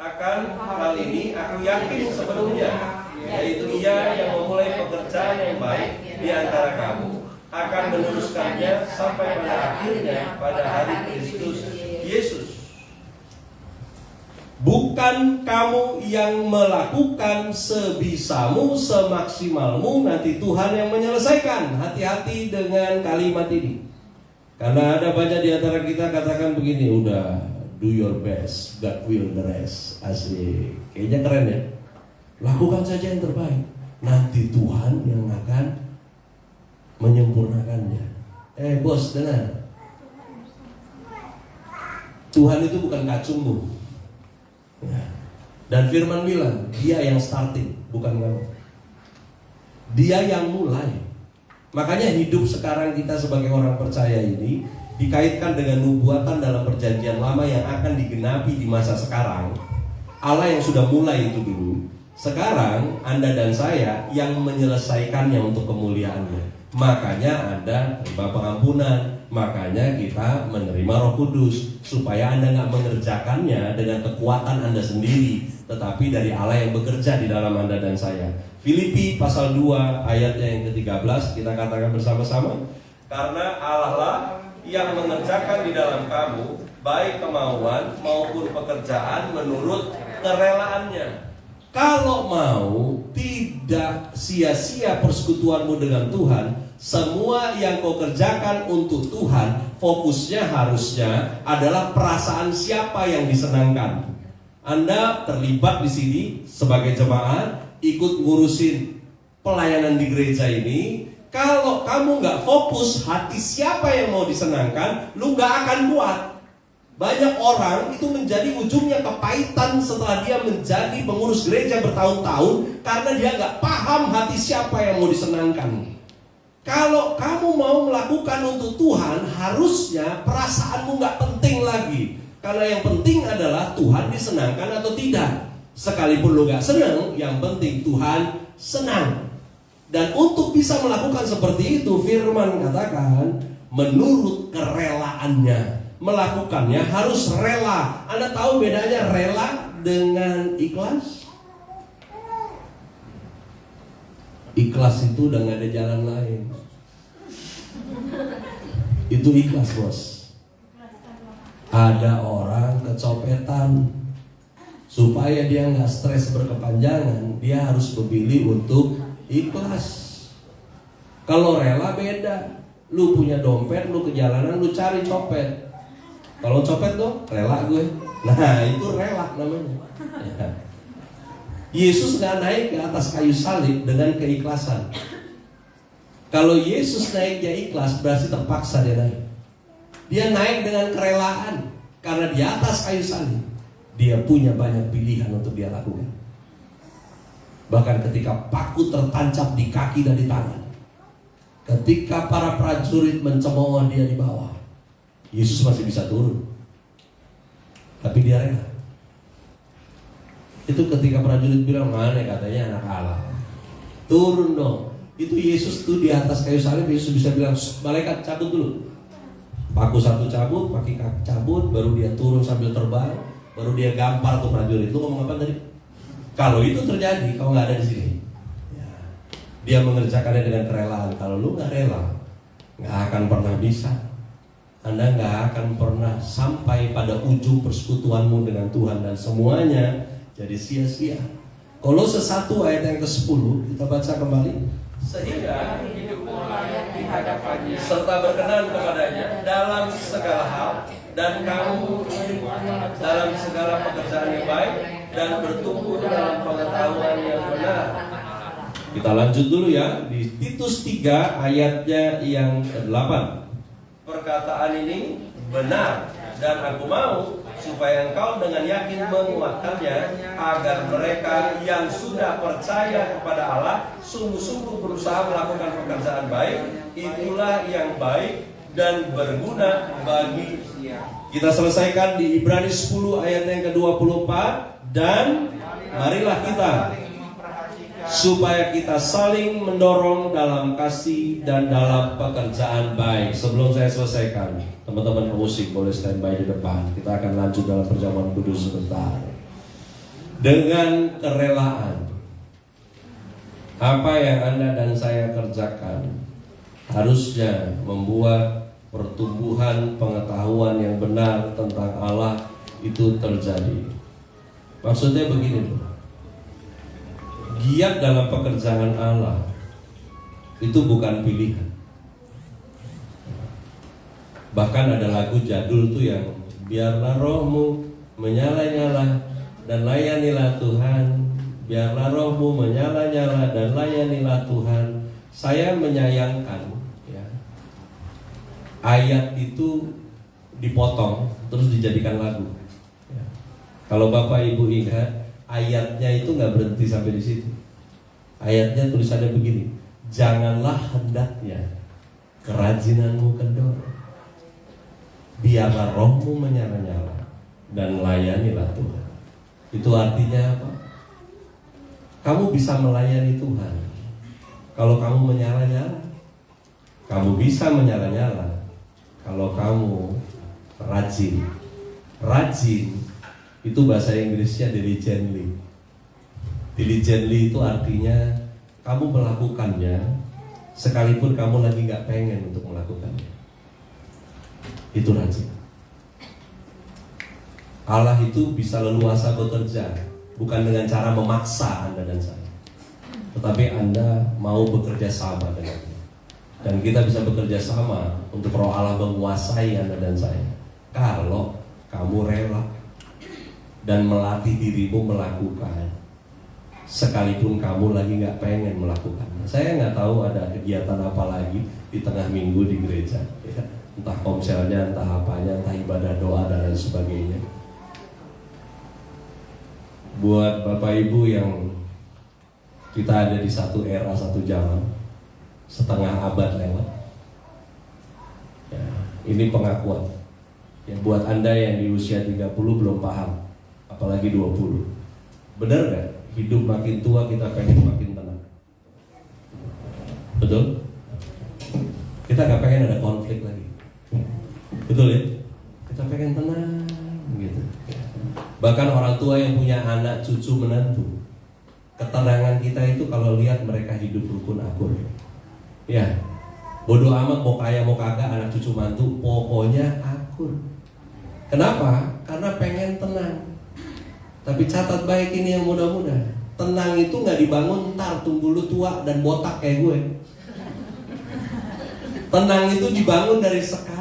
Akan hal ini aku yakin sepenuhnya, yaitu Ia yang memulai pekerjaan yang baik di antara kamu akan meneruskannya sampai pada akhirnya pada hari Kristus Yesus. Bukan kamu yang melakukan sebisamu, semaksimalmu, nanti Tuhan yang menyelesaikan. Hati-hati dengan kalimat ini. Karena ada banyak di antara kita katakan begini, udah do your best, God will the rest. Asik, kayaknya keren ya. Lakukan saja yang terbaik, nanti Tuhan yang akan menyempurnakannya. Bos, dengar, Tuhan itu bukan kacungmu. Dan firman bilang, Dia yang starting, bukan kamu. Dia yang mulai. Makanya hidup sekarang kita sebagai orang percaya ini dikaitkan dengan nubuatan dalam perjanjian lama yang akan digenapi di masa sekarang. Allah yang sudah mulai itu dulu, Sekarang Anda dan saya yang menyelesaikannya untuk kemuliaannya. Makanya Anda terima pengampunan, makanya kita menerima Roh Kudus, supaya Anda nggak mengerjakannya dengan kekuatan Anda sendiri, tetapi dari Allah yang bekerja di dalam Anda dan saya. Filipi pasal 2 ayatnya yang ke-13, kita katakan bersama-sama. Karena Allah lah yang mengerjakan di dalam kamu baik kemauan maupun pekerjaan menurut kerelaannya. Kalau mau tidak sia-sia persekutuanmu dengan Tuhan, semua yang kau kerjakan untuk Tuhan, fokusnya harusnya adalah perasaan siapa yang disenangkan. Anda terlibat di sini sebagai jemaat, ikut ngurusin pelayanan di gereja ini. Kalau kamu nggak fokus hati siapa yang mau disenangkan, lu nggak akan kuat. Banyak orang itu menjadi ujungnya kepahitan setelah dia menjadi pengurus gereja bertahun-tahun, karena dia nggak paham hati siapa yang mau disenangkan. Kalau kamu mau melakukan untuk Tuhan, harusnya perasaanmu nggak penting lagi, karena yang penting adalah Tuhan disenangkan atau tidak. Sekalipun lo nggak senang, yang penting Tuhan senang. Dan untuk bisa melakukan seperti itu, firman katakan menurut kerelaannya. Melakukannya harus rela. Anda tahu bedanya rela dengan ikhlas? Ikhlas itu udah gak ada jalan lain. Itu ikhlas, bos. Ada orang kecopetan, supaya dia gak stres berkepanjangan, dia harus memilih untuk ikhlas. Kalau rela beda. Lu punya dompet, lu ke jalanan, lu cari copet. Kalau copet tuh rela gue. Nah itu rela namanya. Ya. Yesus gak naik ke atas kayu salib dengan keikhlasan. Kalau Yesus naiknya ikhlas, berarti terpaksa dia naik. Dia naik dengan kerelaan, karena di atas kayu salib dia punya banyak pilihan untuk dia lakukan. Bahkan ketika paku tertancap di kaki dan di tangan, ketika para prajurit mencemooh dia di bawah, Yesus masih bisa turun, tapi dia rela. Itu ketika prajurit bilang, mana katanya anak Allah, turun dong. Itu Yesus tuh di atas kayu salib, Yesus bisa bilang, malaikat cabut dulu. Paku satu cabut, kaki cabut, baru dia turun sambil terbang, baru dia gampar tuh prajurit. Lu ngomong apa tadi? Kalau itu terjadi, kau nggak ada di sini. Ya. Dia mengerjakannya dengan kerelaan. Kalau lu nggak rela, nggak akan pernah bisa. Anda nggak akan pernah sampai pada ujung persekutuanmu dengan Tuhan, dan semuanya jadi sia-sia. Kolose 1 ayat yang ke-10, kita baca kembali. Sehingga hidupmu layak di hadapannya, serta berkenan kepadanya dalam segala hal, dan kamu dalam segala pekerjaan yang baik, dan bertumbuh dalam pengetahuan yang benar. Kita lanjut dulu ya, di Titus 3 ayatnya yang ke-8. Perkataan ini benar, dan aku mau supaya engkau dengan yakin menguatkannya, agar mereka yang sudah percaya kepada Allah sungguh-sungguh berusaha melakukan pekerjaan baik. Itulah yang baik dan berguna bagi kita. Selesaikan di Ibrani 10 ayat yang ke-24. Dan marilah kita, supaya kita saling mendorong dalam kasih dan dalam pekerjaan baik. Sebelum saya selesaikan, teman-teman pemusik boleh standby di depan. Kita akan lanjut dalam perjamuan kudus sebentar. Dengan kerelaan, apa yang Anda dan saya kerjakan harusnya membuat pertumbuhan pengetahuan yang benar tentang Allah itu terjadi. Maksudnya begini loh, giat dalam pekerjaan Allah itu bukan pilihan. Bahkan ada lagu jadul tuh yang biarlah rohmu menyala-nyala dan layanilah Tuhan. Biarlah rohmu menyala-nyala dan layanilah Tuhan. Saya menyayangkan ya, ayat itu dipotong terus dijadikan lagu. Ya. Kalau Bapak Ibu ingat, ayatnya itu nggak berhenti sampai di situ. Ayatnya tulisannya begini: janganlah hendaknya kerajinanmu kendor, biarlah rohmu menyala-nyala dan layanilah Tuhan. Itu artinya apa? Kamu bisa melayani Tuhan kalau kamu menyala-nyala. Kamu bisa menyala-nyala kalau kamu rajin. Rajin itu bahasa Inggrisnya diligently. Diligently itu artinya kamu melakukannya sekalipun kamu lagi gak pengen untuk melakukannya. Itu rajin. Allah itu bisa leluasa bekerja, bukan dengan cara memaksa Anda dan saya, tetapi Anda mau bekerja sama dengannya. Dan kita bisa bekerja sama untuk Roh Allah menguasai Anda dan saya kalau kamu rela dan melatih dirimu melakukan sekalipun kamu lagi gak pengen melakukannya. Saya gak tahu ada kegiatan apa lagi di tengah minggu di gereja, ya. Entah komselnya, entah apanya, entah ibadah doa dan lain sebagainya. Buat Bapak Ibu yang kita ada di satu era, satu zaman, setengah abad lewat, ya, ini pengakuan ya, buat Anda yang di usia 30 belum paham, apalagi 20. Benar gak? Hidup makin tua kita pengen makin tenang. Betul? Kita gak pengen ada konflik lagi. Betul ya? Kita pengen tenang gitu. Bahkan orang tua yang punya anak, cucu, menantu, ketenangan kita itu kalau lihat mereka hidup rukun akur. Ya, bodoh amat mau kaya mau kagak, anak cucu mantu, pokoknya akur. Kenapa? Karena pengen tenang. Tapi catat baik ini yang muda-muda, tenang itu gak dibangun ntar tunggu lu tua dan botak kayak gue. Tenang itu dibangun dari sekarang.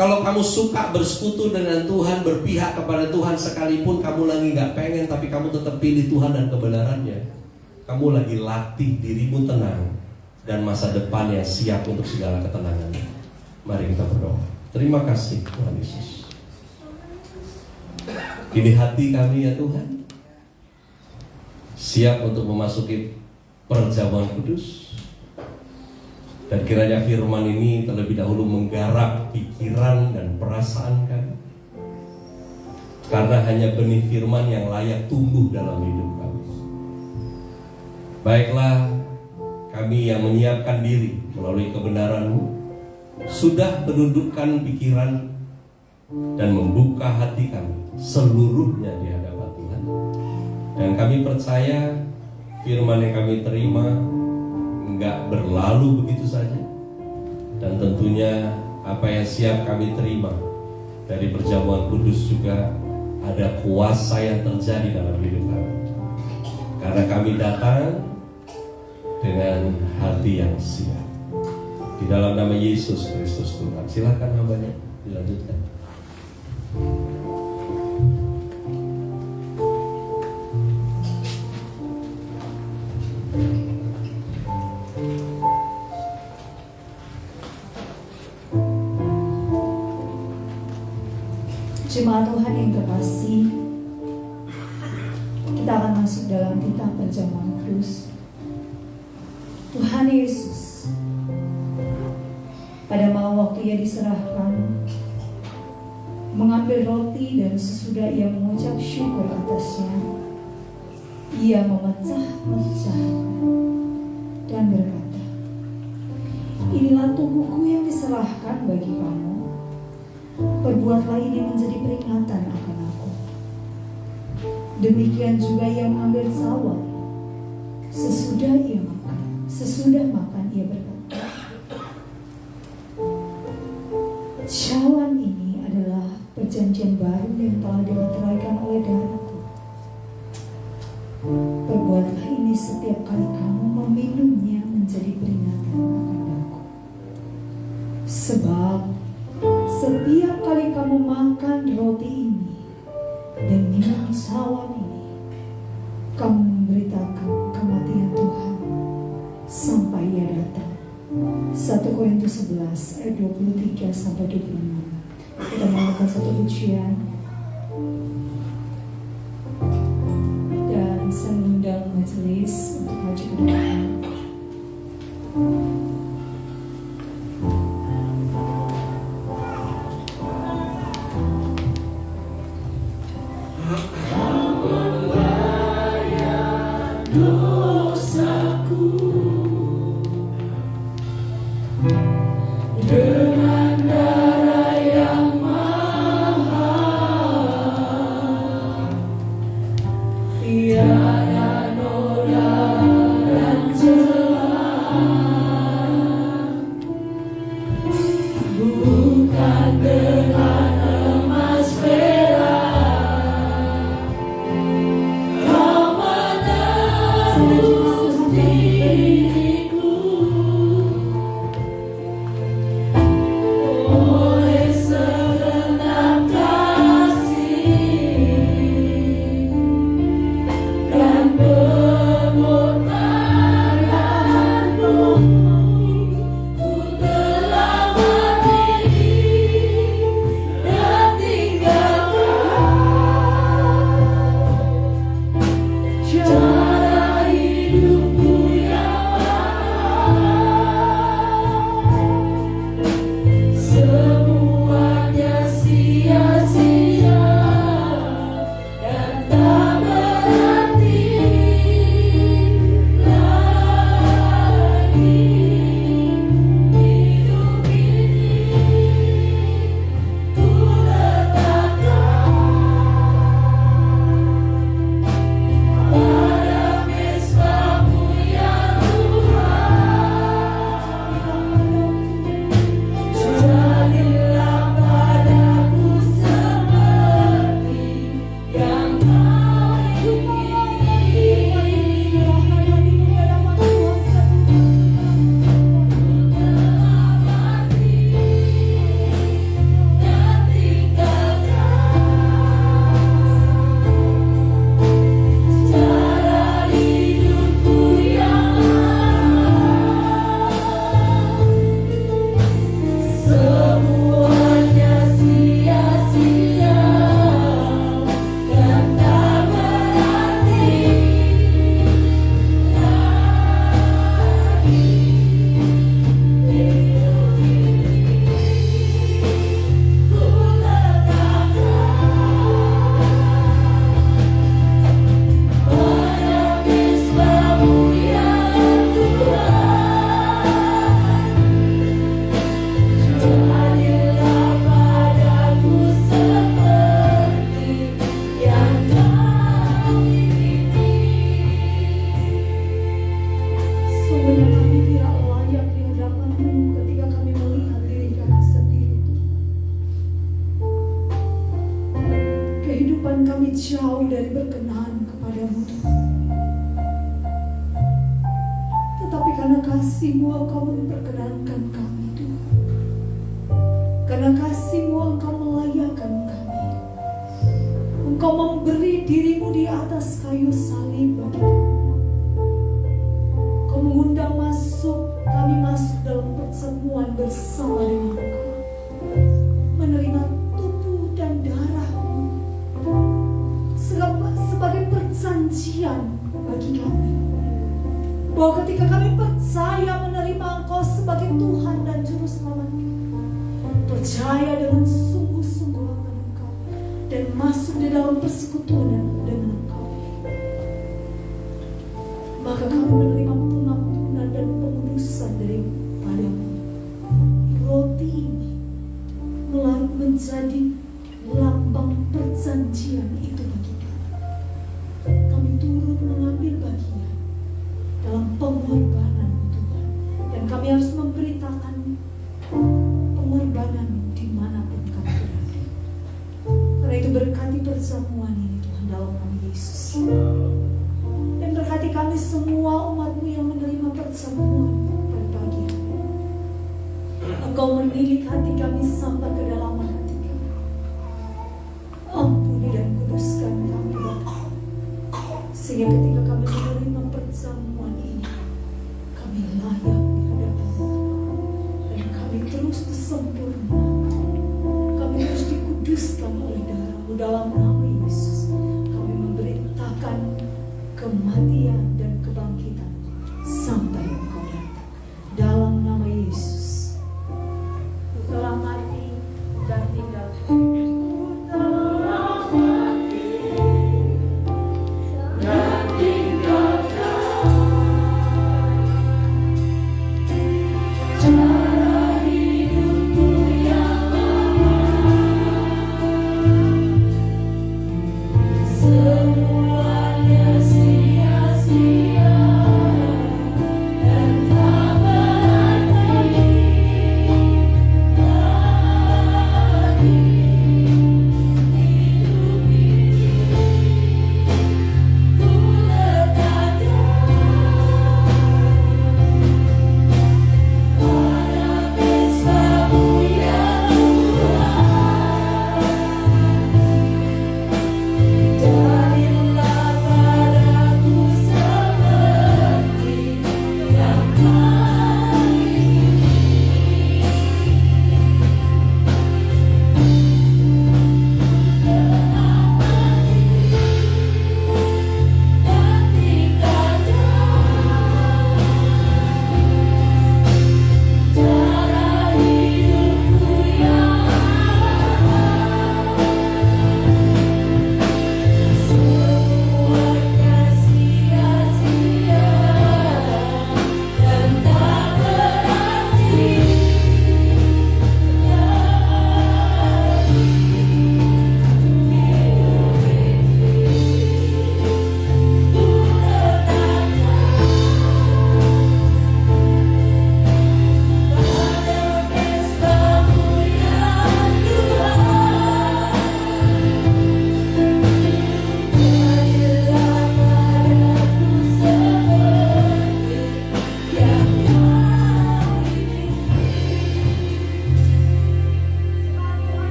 Kalau kamu suka bersekutu dengan Tuhan, berpihak kepada Tuhan sekalipun kamu lagi gak pengen, tapi kamu tetap pilih Tuhan dan kebenarannya, kamu lagi latih dirimu tenang dan masa depan yang siap untuk segala ketenangan. Mari kita berdoa. Terima kasih Tuhan Yesus. Ini hati kami ya Tuhan, siap untuk memasuki perjamuan kudus. Dan kiranya firman ini terlebih dahulu menggarap pikiran dan perasaan kami, karena hanya benih firman yang layak tumbuh dalam hidup kami. Baiklah, kami yang menyiapkan diri melalui kebenaran-Mu sudah menundukkan pikiran dan membuka hati kami seluruhnya di hadapan Tuhan. Dan kami percaya firman yang kami terima enggak berlalu begitu saja. Dan tentunya apa yang siap kami terima dari perjamuan kudus juga ada kuasa yang terjadi dalam hidup kami, karena kami datang dengan hati yang siap. Di dalam nama Yesus Kristus Tuhan. Silakan hambanya dilanjutkan. Jemaat Tuhan yang terkasih, kita akan masuk dalam titah perjamuan kudus. Tuhan Yesus, pada malam waktu Ia diserahkan, mengambil roti dan sesudah Ia mengucap syukur atasnya, Ia memecah-mecah dan berkata, "Inilah tubuhku yang diserahkan bagi kamu. Perbuatlah ini menjadi peringatan akan aku." Demikian juga Ia mengambil cawan. Sesudah makan Ia berkata, "Cawan ini adalah perjanjian baru yang telah dimeteraikan oleh darahku. Perbuatlah ini setiap kali kamu meminumnya menjadi peringatan akan aku. Sebab setiap kali kamu makan roti ini dan minum cawan ini, kamu memberitakan kematian Tuhan sampai Ia datang." 1 Korintus 11 ayat 23 sampai 26. Kita melakukan satu ujian dan saya mengundang majelis untuk maju ke depan. jauh dari berkenan kepadamu Tuhan. Tetapi karena kasih-Mu Engkau memperkenankan kami Tuhan. Karena kasih-Mu Engkau melayakan kami. Engkau memberi diri-Mu di atas kayu salib bagi kami. Engkau mengundang kami masuk dalam pertemuan bersama dengan Engkau. Menerima tubuh dan darah-Mu sebagai perjanjian bagi kami. Bahwa ketika kami percaya menerima Engkau sebagai Tuhan dan Juru Selamat kami, percaya dengan sungguh-sungguh akan Engkau, dan masuk di dalam persekutuan dengan Engkau, maka kami menerima pengampunan dan pengudusan daripada-Mu. Roti ini menjadi lambang perjanjian itu bagi kami. Kami turut mengambil bagian dalam pengorbanan Tuhan, dan kami harus memberitakan pengorbanan dimanapun kami berada. Karena itu berkati perjamuan ini Tuhan dalam nama Yesus, dan berkati kami semua umat-Mu yang menerima perjamuan pada pagi hari. Engkau menilik hati kami sampai ke dalam hati kami. Ampuni dan kuduskan kami Bapa, sehingga ketika kami menerima perjamuan ini, kami layak di hadapan-Mu, dan kami terus disempurnakan, kami terus dikuduskan oleh darah-Mu. Dalam nama Yesus kami memberitakan kematian dan kebangkitan sampai Engkau datang. Dalam nama Yesus. Telah mati dan tinggal.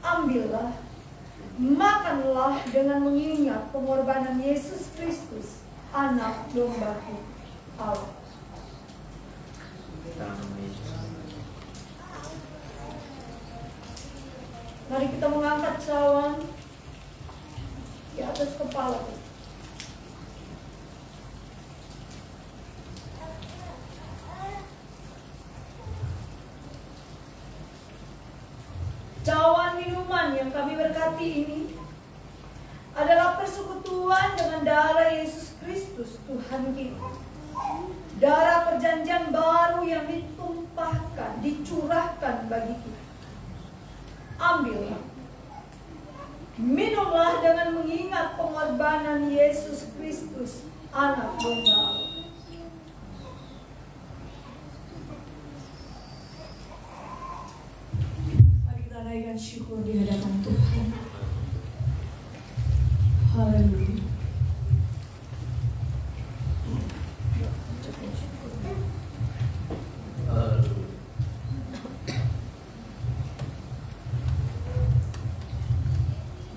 Ambillah, makanlah dengan mengingat pengorbanan Yesus Kristus, anak domba Allah. Mari kita mengangkat cawan di atas kepala kita. Cawan minuman yang kami berkati ini adalah persekutuan dengan darah Yesus Kristus Tuhan kita. Darah perjanjian baru yang ditumpahkan, dicurahkan bagi kita. Ambillah, Minumlah dengan mengingat pengorbanan Yesus Kristus, Anak Domba Allah. Mari kita naikkan syukur di hadapan Tuhan. Haleluya.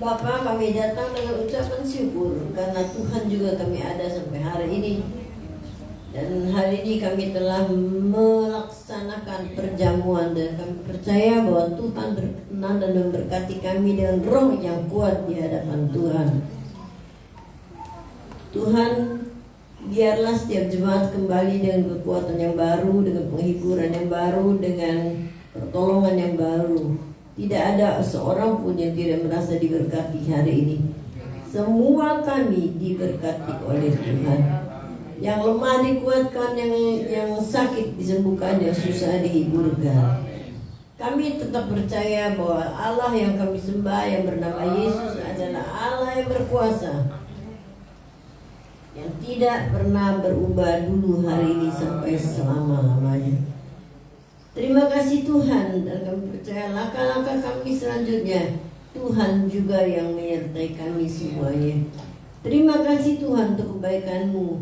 Bapa, kami datang dengan ucapan syukur karena Tuhan juga kami ada sampai hari ini. Dan hari ini kami telah melaksanakan perjamuan dan kami percaya bahwa Tuhan berkenan dan memberkati kami dengan roh yang kuat di hadapan Tuhan. Tuhan, biarlah setiap jemaat kembali dengan kekuatan yang baru, dengan penghiburan yang baru, dengan pertolongan yang baru. Tidak ada seorang pun yang tidak merasa diberkati hari ini. Semua kami diberkati oleh Tuhan. Yang lemah dikuatkan, yang sakit disembuhkan, yang susah dihiburkan. Kami tetap percaya bahwa Allah yang kami sembah yang bernama Yesus adalah Allah yang berkuasa, yang tidak pernah berubah dulu, hari ini sampai selama-lamanya. Terima kasih Tuhan, dan kami percaya langkah-langkah kami selanjutnya Tuhan juga yang menyertai kami semuanya. Terima kasih Tuhan untuk kebaikan-Mu.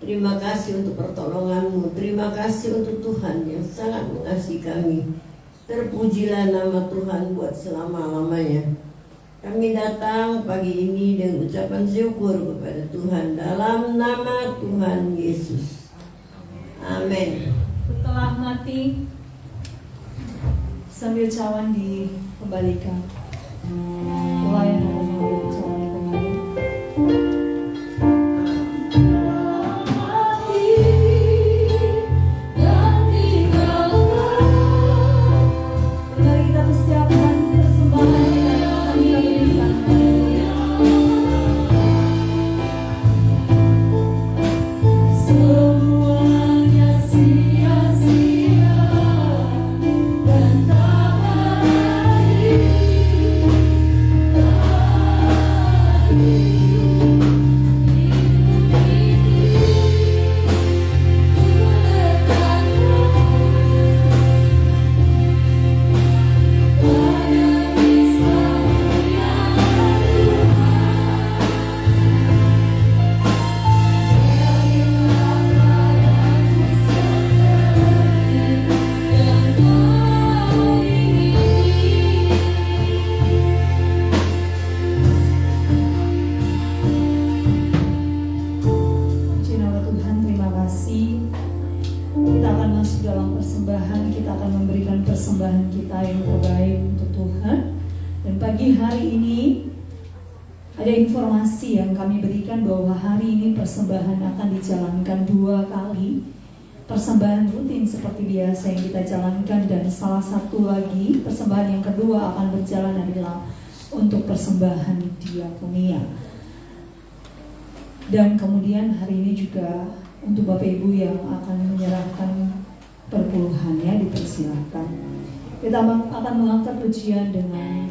Terima kasih untuk pertolongan-Mu. Terima kasih untuk Tuhan yang sangat mengasihi kami. Terpujilah nama Tuhan buat selama-lamanya. Kami datang pagi ini dengan ucapan syukur kepada Tuhan dalam nama Tuhan Yesus. Amin. Setelah mati, sambil cawan dikembalikan. Pelayanan mengambil cawan kembali. Mari kita persiapkan persembahan kita yang akan kita berikan. Semuanya sia-sia dan tak berarti lagi. Puji nama Tuhan, terima kasih. Kita akan masuk dalam persembahan. Kita akan memberikan persembahan kita yang terbaik untuk Tuhan. Dan pagi hari ini ada informasi yang kami berikan bahwa hari ini persembahan akan dijalankan 2 kali. Persembahan rutin seperti biasa yang kita jalankan, dan salah satu lagi persembahan yang kedua akan berjalan adalah untuk persembahan diakonia. Dan kemudian hari ini juga untuk Bapak Ibu yang akan menyerahkan perpuluhannya dipersilakan. Kita akan mengangkat pujian dengan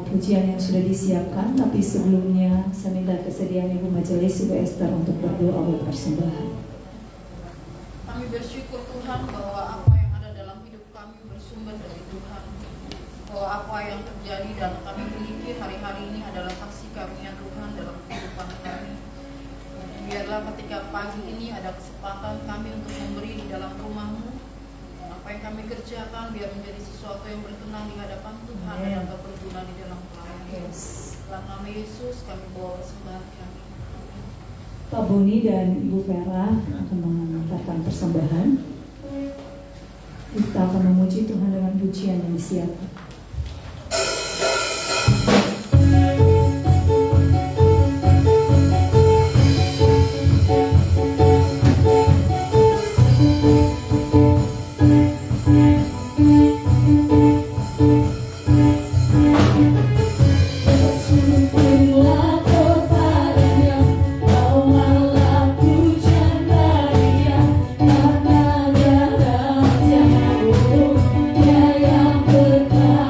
pujian yang sudah disiapkan, tapi sebelumnya saya minta kesediaan Ibu Majelis, Ibu Esther untuk berdoa buat persembahan. Kami bersyukur Tuhan bahwa apa yang ada dalam hidup kami bersumber dari Tuhan, bahwa apa yang terjadi dan kami miliki hari-hari ini adalah saksi karunia Tuhan dalam kehidupan kami. Biarlah ketika pagi ini ada kesempatan kami untuk memberi di dalam rumah-Mu, apa yang kami kerjakan biar menjadi sesuatu yang berkenan di hadapan Tuhan dan dapat berguna di dalam pelayanan. Dalam nama Yesus kami bawa persembahan kami. Pak Boni dan Ibu Vera akan mengantarkan persembahan. Kita akan memuji Tuhan dengan pujian yang disiapkan. Dia yang berkata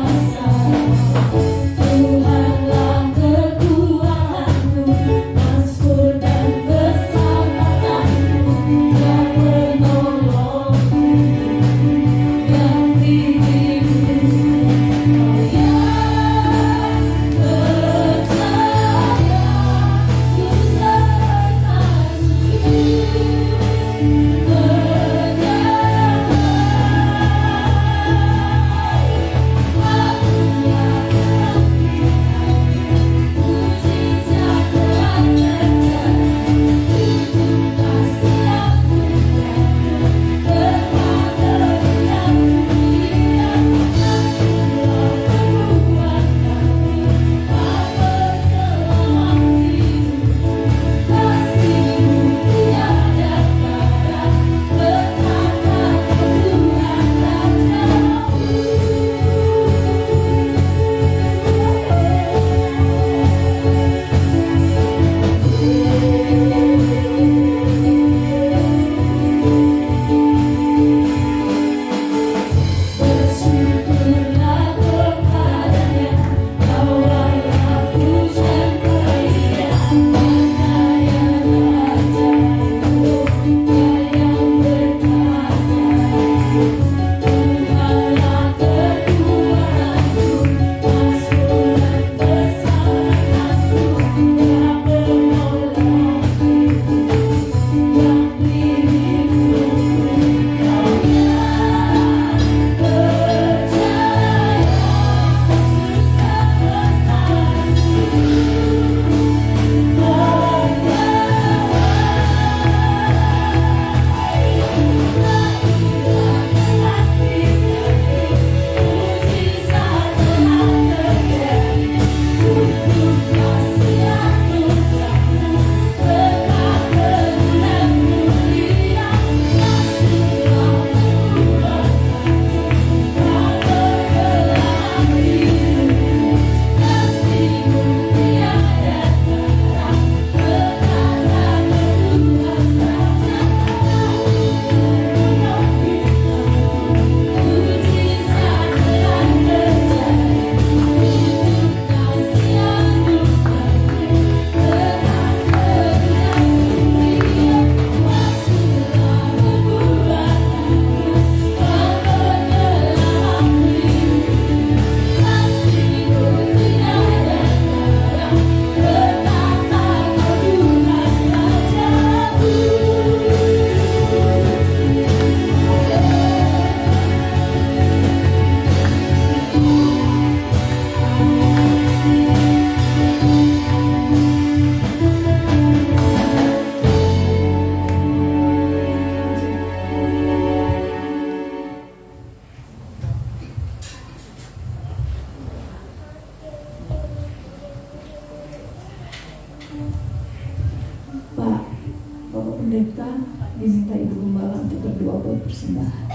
persembahan.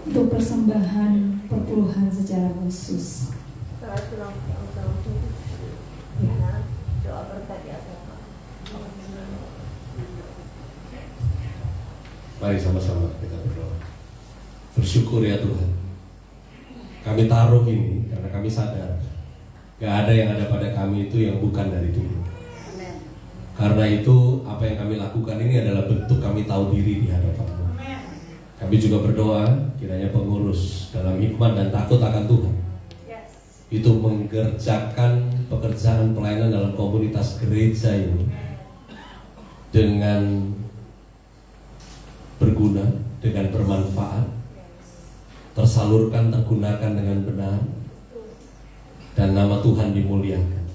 Untuk persembahan perpuluhan secara khusus. Ya. Mari sama-sama kita berdoa. Bersyukur ya Tuhan, kami taruh ini karena kami sadar gak ada yang ada pada kami itu yang bukan dari Tuhan. Karena itu apa yang kami lakukan ini adalah bentuk kami tahu diri di hadapan-Mu. Kami juga berdoa kiranya pengurus dalam hikmat dan takut akan Tuhan itu mengerjakan pekerjaan pelayanan dalam komunitas gereja ini dengan berguna, dengan bermanfaat, tersalurkan, tergunakan dengan benar, dan nama Tuhan dimuliakan.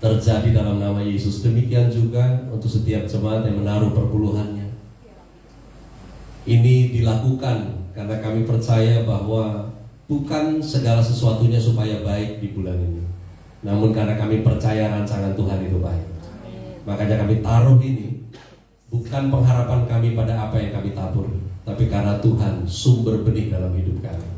Terjadi dalam nama Yesus. Demikian juga untuk setiap jemaat yang menaruh perpuluhannya. Ini dilakukan karena kami percaya bahwa bukan segala sesuatunya supaya baik di bulan ini, namun karena kami percaya rancangan Tuhan itu baik. Makanya kami taruh ini, bukan pengharapan kami pada apa yang kami tabur, tapi karena Tuhan sumber benih dalam hidup kami.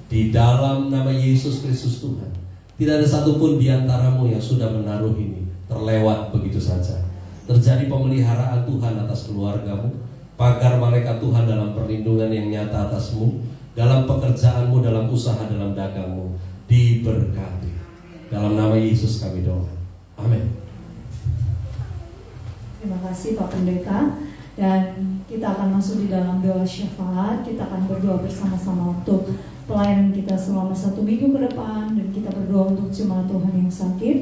Di dalam nama Yesus Kristus Tuhan, tidak ada satupun di antaramu yang sudah menaruh ini terlewat begitu saja. Terjadi pemeliharaan Tuhan atas keluargamu, pagar malaikat Tuhan dalam perlindungan yang nyata atasmu, dalam pekerjaanmu, dalam usaha, dalam dagangmu, diberkati. Dalam nama Yesus kami doa. Amin. Terima kasih Pak Pendeta. Dan kita akan masuk di dalam doa syafaat. Kita akan berdoa bersama-sama untuk pelayanan kita selama 1 minggu ke depan. Dan kita berdoa untuk jemaat Tuhan yang sakit.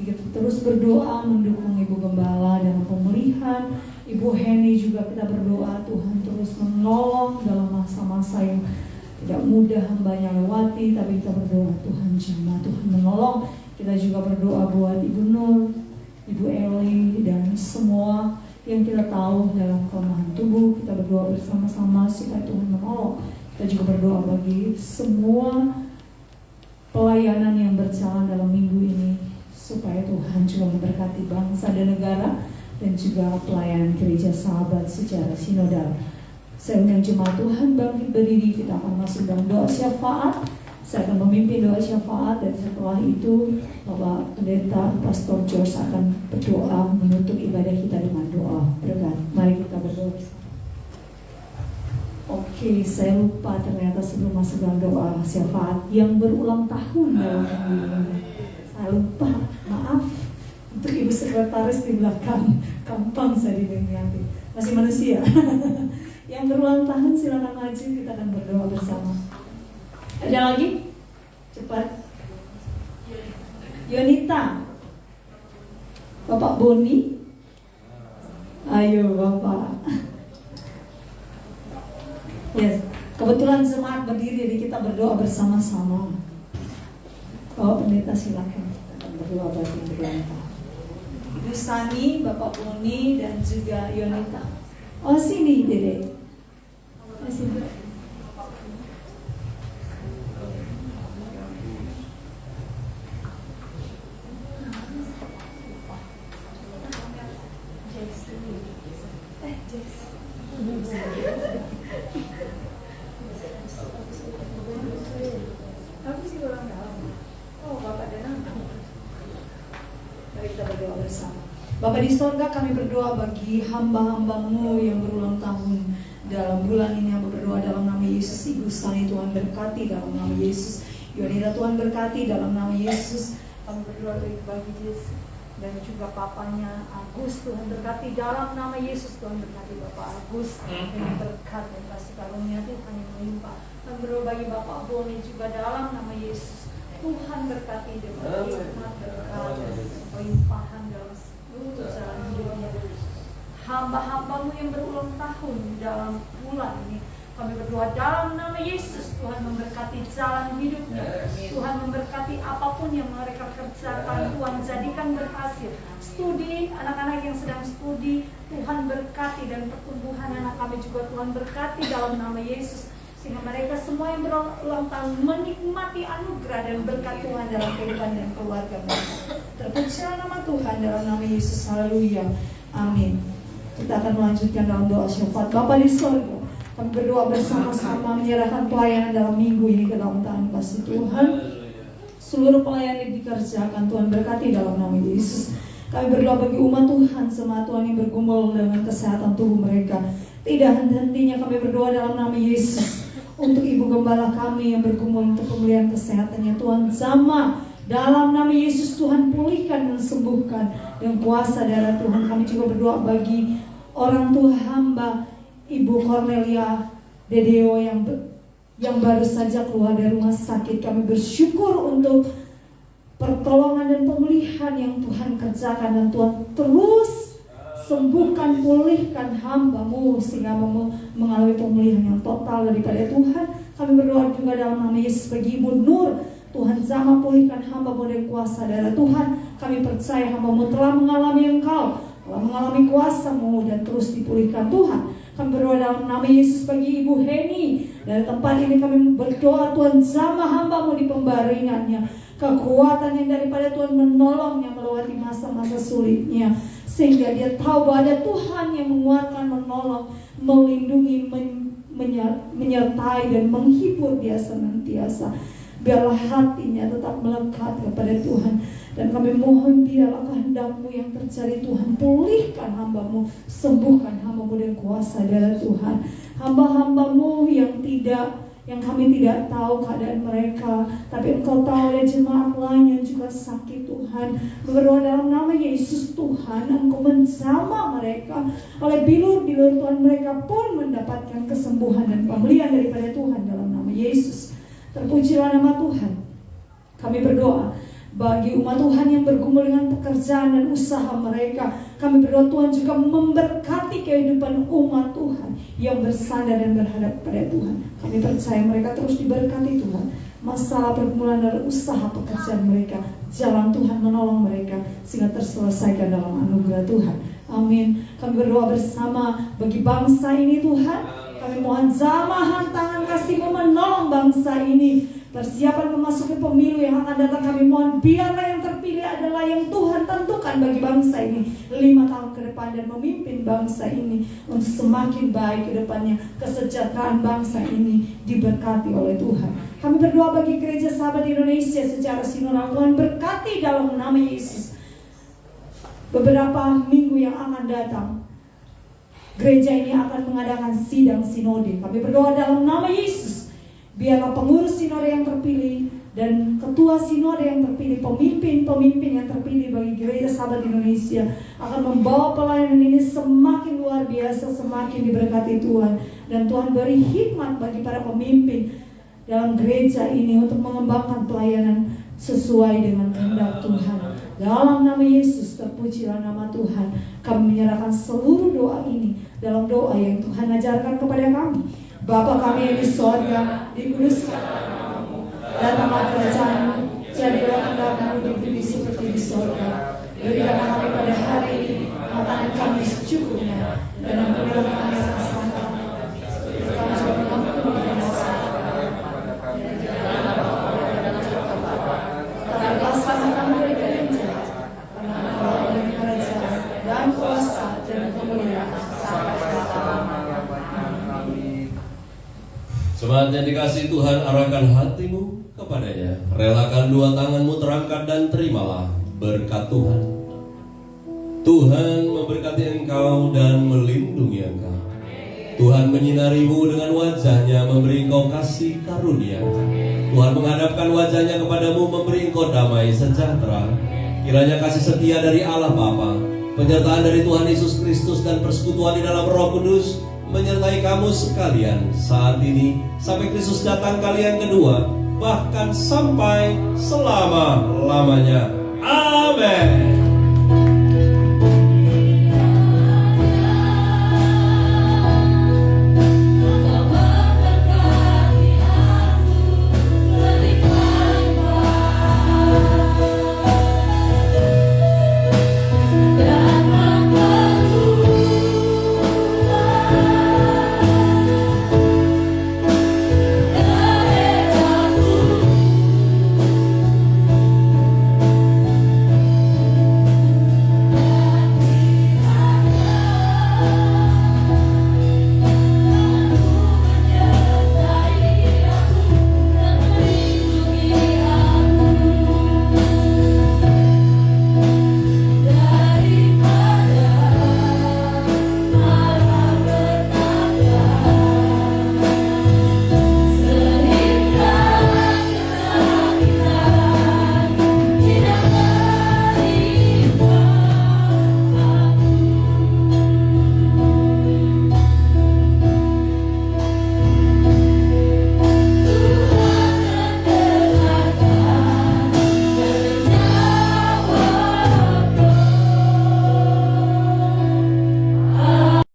Kita terus berdoa mendukung Ibu Gembala dalam pemulihan. Ibu Heni juga kita berdoa Tuhan terus menolong dalam masa-masa yang tidak mudah hambanya lewati. Tapi kita berdoa Tuhan jemaat Tuhan menolong. Kita juga berdoa buat Ibu Nur, Ibu Eli, dan semua yang kita tahu dalam kelemahan tubuh. Kita berdoa bersama-sama supaya Tuhan menolong. Kita juga berdoa bagi semua pelayanan yang berjalan dalam minggu ini, supaya Tuhan juga memberkati bangsa dan negara, dan juga pelayanan gereja sahabat secara sinodal. Saya undang jemaat Tuhan bangkit berdiri. Kita akan masuk dalam doa syafaat. Saya akan memimpin doa syafaat, dan setelah itu Bapak Pendeta Pastor George akan berdoa menutup ibadah kita dengan doa berkat. Mari kita berdoa bersama. Oke, saya lupa ternyata sebelum masuk dalam doa syafaat yang berulang tahun dalam minggu ini. Saya lupa, maaf. Untuk Ibu Sekretaris di belakang, gampang saya diingat. Masih manusia. Yang berulang tahun silakan maju, kita akan berdoa bersama. Ada lagi? Cepat. Yonita. Bapak Boni. Ayo Bapak. Yes. Kebetulan jemaat berdiri, jadi kita berdoa bersama-sama. Bapak Pendeta silakan. Kita akan berdoa bagi berulang tahun. Ibu Sani, Bapak Boni, dan juga Yonita. Oh sini Dede. Sini. Bapak di sorga, kami berdoa bagi hamba-hamba-Mu yang berulang tahun dalam bulan ini. Hamba berdoa dalam nama Yesus. Ibu Sani Tuhan berkati dalam nama Yesus. Yonita Tuhan berkati dalam nama Yesus. Kami berdoa bagi Yesus dan juga papanya Agus. Tuhan berkati dalam nama Yesus. Tuhan berkati Bapak Agus dengan berkat dan kasih karunia Tuhan yang melimpah. Kami berdoa bagi Bapak Boni juga dalam nama Yesus. Tuhan berkati dengan hikmat, berkat, dan kelimpahan dalam jalan hidupnya. Hamba-hamba-Mu yang berulang tahun dalam bulan ini, kami berdoa dalam nama Yesus. Tuhan memberkati jalan hidupnya. Tuhan memberkati apapun yang mereka kerjakan. Tuhan jadikan berhasil. Studi, anak-anak yang sedang studi, Tuhan berkati, dan pertumbuhan anak kami juga Tuhan berkati dalam nama Yesus. Sehingga mereka semua yang berulang tahun menikmati anugerah dan berkat Tuhan dalam kehidupan dan keluarga mereka. Terpujilah nama Tuhan dalam nama Yesus. Haleluya. Amin. Kita akan melanjutkan dalam doa syafaat. Bapa di sorga, kami berdoa bersama-sama menyerahkan pelayanan dalam minggu ini ke dalam tangan kasih Tuhan. Seluruh pelayanan yang dikerjakan Tuhan berkati dalam nama Yesus. Kami berdoa bagi umat Tuhan semua Tuhan yang bergumul dengan kesehatan tubuh mereka. Tidak henti-hentinya kami berdoa dalam nama Yesus untuk Ibu Gembala kami yang bergumul untuk pemulihan kesehatannya Tuhan. Sama dalam nama Yesus Tuhan pulihkan dan sembuhkan dengan kuasa darah Tuhan. Kami juga berdoa bagi orang tua hamba Ibu Cornelia Dedeo yang baru saja keluar dari rumah sakit. Kami bersyukur untuk pertolongan dan pemulihan yang Tuhan kerjakan, dan Tuhan terus sembuhkan, pulihkan hamba-Mu sehingga mengalami pemulihan yang total daripada Tuhan. Kami berdoa juga dalam nama Yesus bagi Ibu Nur, Tuhan jamah pulihkan hamba-Mu dengan kuasa darah Tuhan. Kami percaya hamba-Mu telah mengalami Engkau, telah mengalami kuasa-Mu dan terus dipulihkan Tuhan. Kami berdoa dalam nama Yesus bagi Ibu Heni. Dari tempat ini kami berdoa Tuhan jamah hamba-Mu di pembaringannya, kekuatan yang daripada Tuhan menolongnya melewati masa-masa sulitnya, sehingga dia tahu bahwa ada Tuhan yang menguatkan, menolong, melindungi, menyertai dan menghibur dia senantiasa. Biarlah hatinya tetap melekat kepada Tuhan. Dan kami mohon biarlah kehendak-Mu yang terjadi Tuhan. Pulihkan hamba-Mu, sembuhkan hamba-Mu dengan kuasa darah Tuhan. Hamba-hamba-Mu yang kami tidak tahu keadaan mereka, tapi Engkau tahu ada jemaat lain yang juga sakit Tuhan. Berdoa dalam nama Yesus Tuhan, Engkau menjamah mereka. Oleh bilur-bilur Tuhan mereka pun mendapatkan kesembuhan dan pemulihan daripada Tuhan dalam nama Yesus. Terpujilah nama Tuhan. Kami berdoa bagi umat Tuhan yang bergumul dengan pekerjaan dan usaha mereka. Kami berdoa Tuhan juga memberkati kehidupan umat Tuhan yang bersandar dan berhadap pada Tuhan. Kami percaya mereka terus diberkati Tuhan. Masalah pergumulan dan usaha pekerjaan mereka, jalan Tuhan menolong mereka sehingga terselesaikan dalam anugerah Tuhan. Amin. Kami berdoa bersama bagi bangsa ini Tuhan. Kami mohon jamahan tangan kasih-Mu menolong bangsa ini. Persiapan memasuki pemilu yang akan datang, kami mohon biarlah yang terpilih adalah yang Tuhan tentukan bagi bangsa ini 5 tahun ke depan, dan memimpin bangsa ini untuk semakin baik ke depannya. Kesejahteraan bangsa ini diberkati oleh Tuhan. Kami berdoa bagi Gereja Sahabat Indonesia secara sinodal. Tuhan berkati dalam nama Yesus. Beberapa minggu yang akan datang, gereja ini akan mengadakan sidang sinode. Kami berdoa dalam nama Yesus, biarlah pengurus sinode yang terpilih dan ketua sinode yang terpilih, pemimpin-pemimpin yang terpilih bagi Gereja Sahabat Indonesia akan membawa pelayanan ini semakin luar biasa, semakin diberkati Tuhan. Dan Tuhan beri hikmat bagi para pemimpin dalam gereja ini untuk mengembangkan pelayanan sesuai dengan kehendak Tuhan. Dalam nama Yesus, terpujilah nama Tuhan. Kami menyerahkan seluruh doa ini dalam doa yang Tuhan ajarkan kepada kami. Bapa kami yang di sorga, dikuduskan nama-Mu, datanglah kerajaan-Mu, jadilah kehendak-Mu di bumi seperti di sorga. Berikan kami pada hari ini makanan kami secukupnya, dan ampunilah kami atas kesalahan kami, seperti kami juga mengampuni dosa kami. Dan lepaskanlah kami dari yang jahat, karena Engkau adalah kerajaan dan kuasa dan kemuliaan sampai selama-lamanya. Jemaat yang dikasihi Tuhan, arahkan hatimu kepadanya. Relakan dua tanganmu terangkat dan terimalah berkat Tuhan. Tuhan memberkati engkau dan melindungi engkau. Tuhan menyinarimu dengan wajahnya, memberi engkau kasih karunia. Tuhan menghadapkan wajahnya kepadamu, memberi engkau damai sejahtera. Kiranya kasih setia dari Allah Bapa, penyertaan dari Tuhan Yesus Kristus, dan persekutuan di dalam Roh Kudus menyertai kamu sekalian saat ini sampai Kristus datang kali yang kedua, bahkan sampai selama-lamanya. Amin.